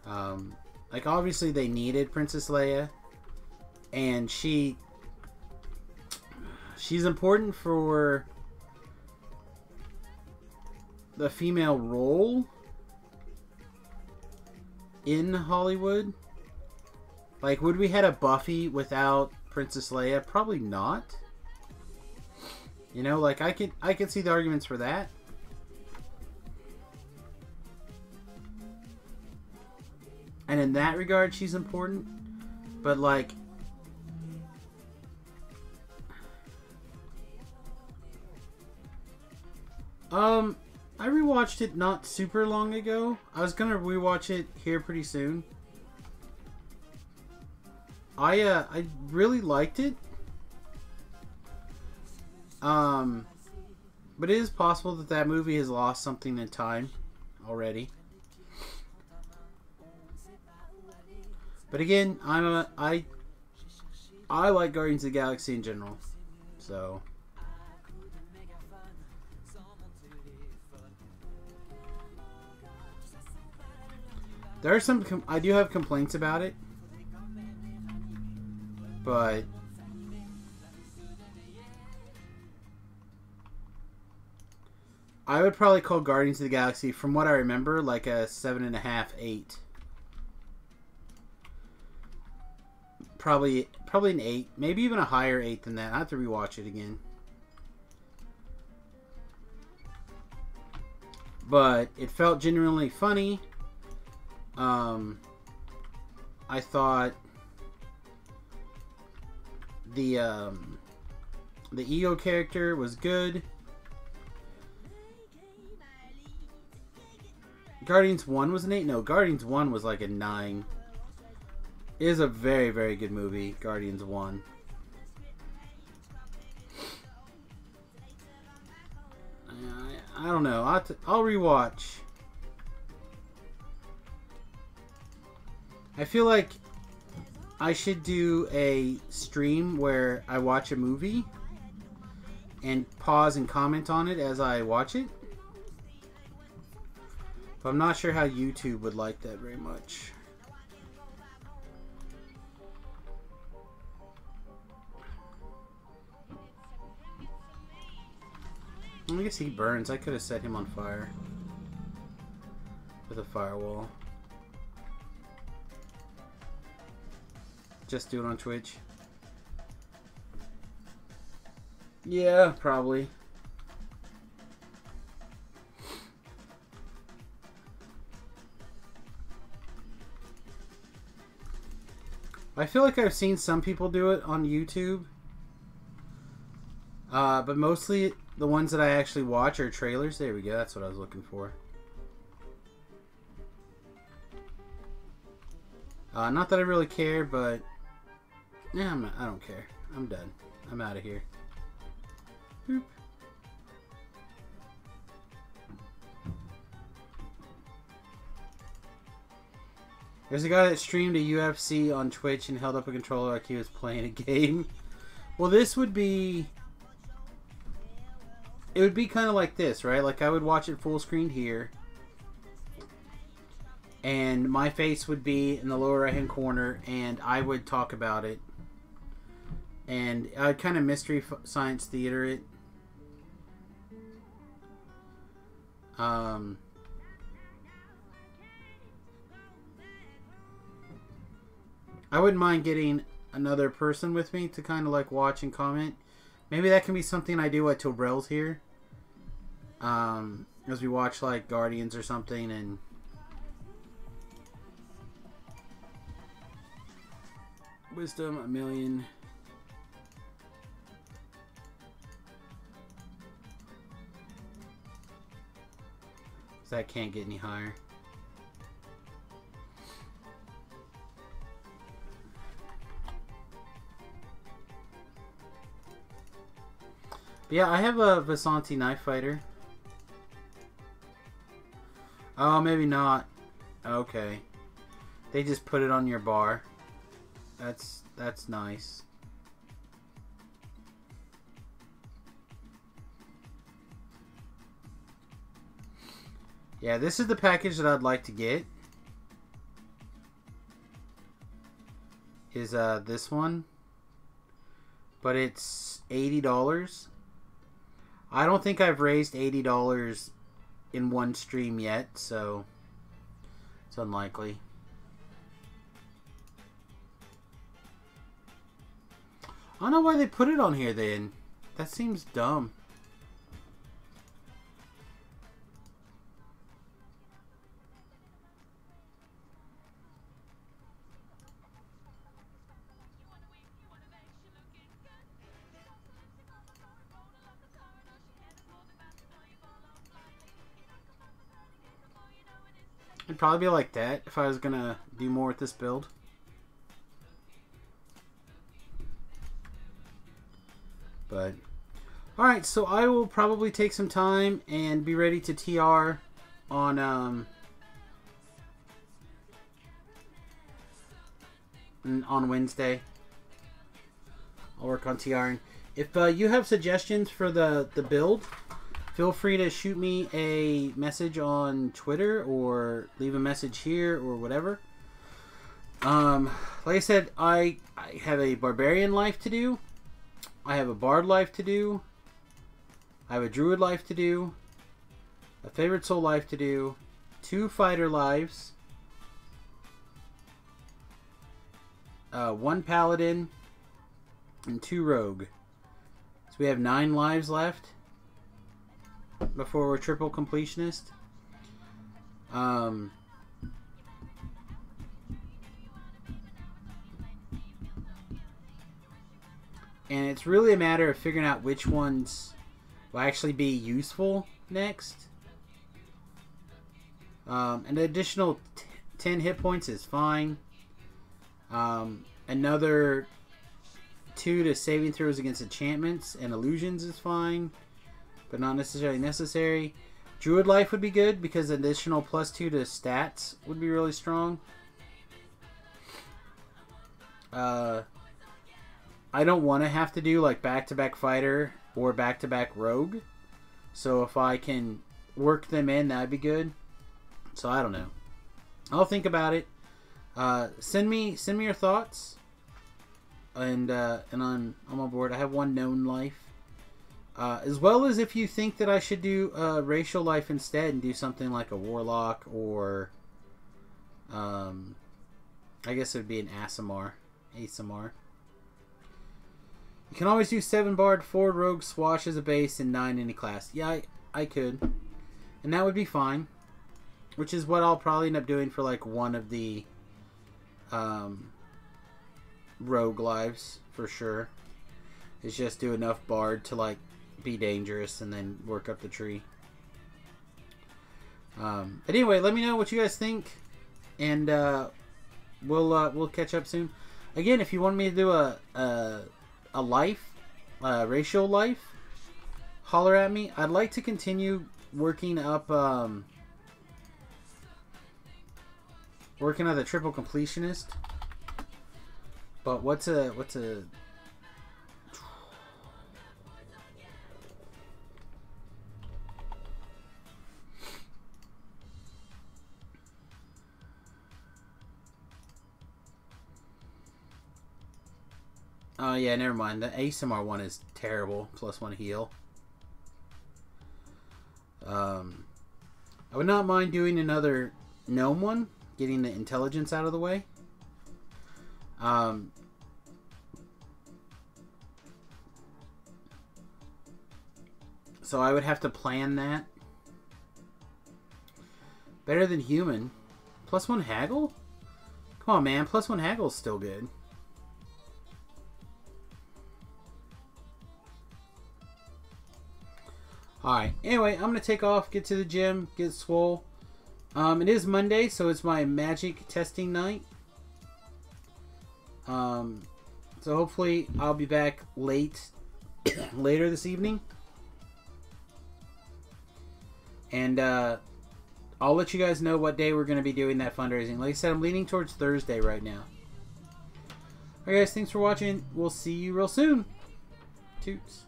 [SPEAKER 1] Like, obviously they needed Princess Leia, and she's important for the female role in Hollywood. Like, would we had a Buffy without Princess Leia? Probably not. You know, like, I could see the arguments for that. And in that regard, she's important. But, like, I rewatched it not super long ago. I was gonna rewatch it here pretty soon. I really liked it. But it is possible that that movie has lost something in time already. But again, I like Guardians of the Galaxy in general. So there are some I do have complaints about it. But I would probably call Guardians of the Galaxy, from what I remember, like a 7.5, 8. Probably an 8. Maybe even a higher 8 than that. I have to rewatch it again. But it felt genuinely funny. I thought the Ego character was good. Guardians 1 was an 8? No, Guardians 1 was like a 9. It is a very, very good movie, Guardians 1. I don't know. I'll rewatch. I feel like I should do a stream where I watch a movie and pause and comment on it as I watch it. But I'm not sure how YouTube would like that very much. I guess he burns. I could have set him on fire with a firewall. Just do it on Twitch. Yeah, probably. I feel like I've seen some people do it on YouTube. But mostly the ones that I actually watch are trailers. There we go. That's what I was looking for. Not that I really care, but yeah, I don't care. I'm done. I'm out of here. Boop. There's a guy that streamed a UFC on Twitch and held up a controller like he was playing a game. Well, this would be... It would be kind of like this, right? Like, I would watch it full screen here. And my face would be in the lower right-hand corner, and I would talk about it. And I'd kind of mystery science theater it. I wouldn't mind getting another person with me to kind of like watch and comment. Maybe that can be something I do at Tobrell's here. As we watch like Guardians or something, and Wisdom, a million. So that can't get any higher. But yeah, I have a Vasanti knife fighter. Oh, maybe not. Okay. They just put it on your bar. That's nice. Yeah, this is the package that I'd like to get. Is this one. but it's $80. I don't think I've raised $80 in one stream yet, so it's unlikely. I don't know why they put it on here then. That seems dumb. It'd probably be like that if I was gonna do more with this build. But alright, so I will probably take some time and be ready to TR on Wednesday. I'll work on TRing. If you have suggestions for the build, feel free to shoot me a message on Twitter or leave a message here or whatever. Like I said, I have a barbarian life to do. I have a bard life to do. I have a druid life to do. A favorite soul life to do. 2 fighter lives. 1 paladin. And 2 rogue. So we have 9 lives left before we're triple completionist. And it's really a matter of figuring out which ones will actually be useful next. An additional 10 hit points is fine. Another 2 to saving throws against enchantments and illusions is fine, but not necessarily necessary. Druid life would be good because additional +2 to stats would be really strong. I don't want to have to do like back-to-back fighter or back-to-back rogue, so if I can work them in, that'd be good. So I don't know. I'll think about it. Send me your thoughts, and I'm on board. I have 1 known life, as well as if you think that I should do racial life instead and do something like a warlock or I guess it would be an ASMR. You can always do 7 bard, 4 rogue, swash as a base, and 9 any class. Yeah, I could, and that would be fine. Which is what I'll probably end up doing for like one of the rogue lives for sure. Is just do enough bard to like be dangerous and then work up the tree. But anyway, let me know what you guys think, and we'll catch up soon. Again, if you want me to do a life, racial life, holler at me. I'd like to continue working up. Working on the triple completionist, but what's a oh yeah, never mind. The ASMR one is terrible. +1 heal. I would not mind doing another gnome one. Getting the intelligence out of the way. So I would have to plan that. Better than human. +1 haggle? Come on, man. +1 haggle is still good. Alright. Anyway, I'm going to take off, get to the gym, get swole. It is Monday, so it's my magic testing night. So hopefully I'll be back later this evening. And I'll let you guys know what day we're going to be doing that fundraising. Like I said, I'm leaning towards Thursday right now. Alright guys, thanks for watching. We'll see you real soon. Toots.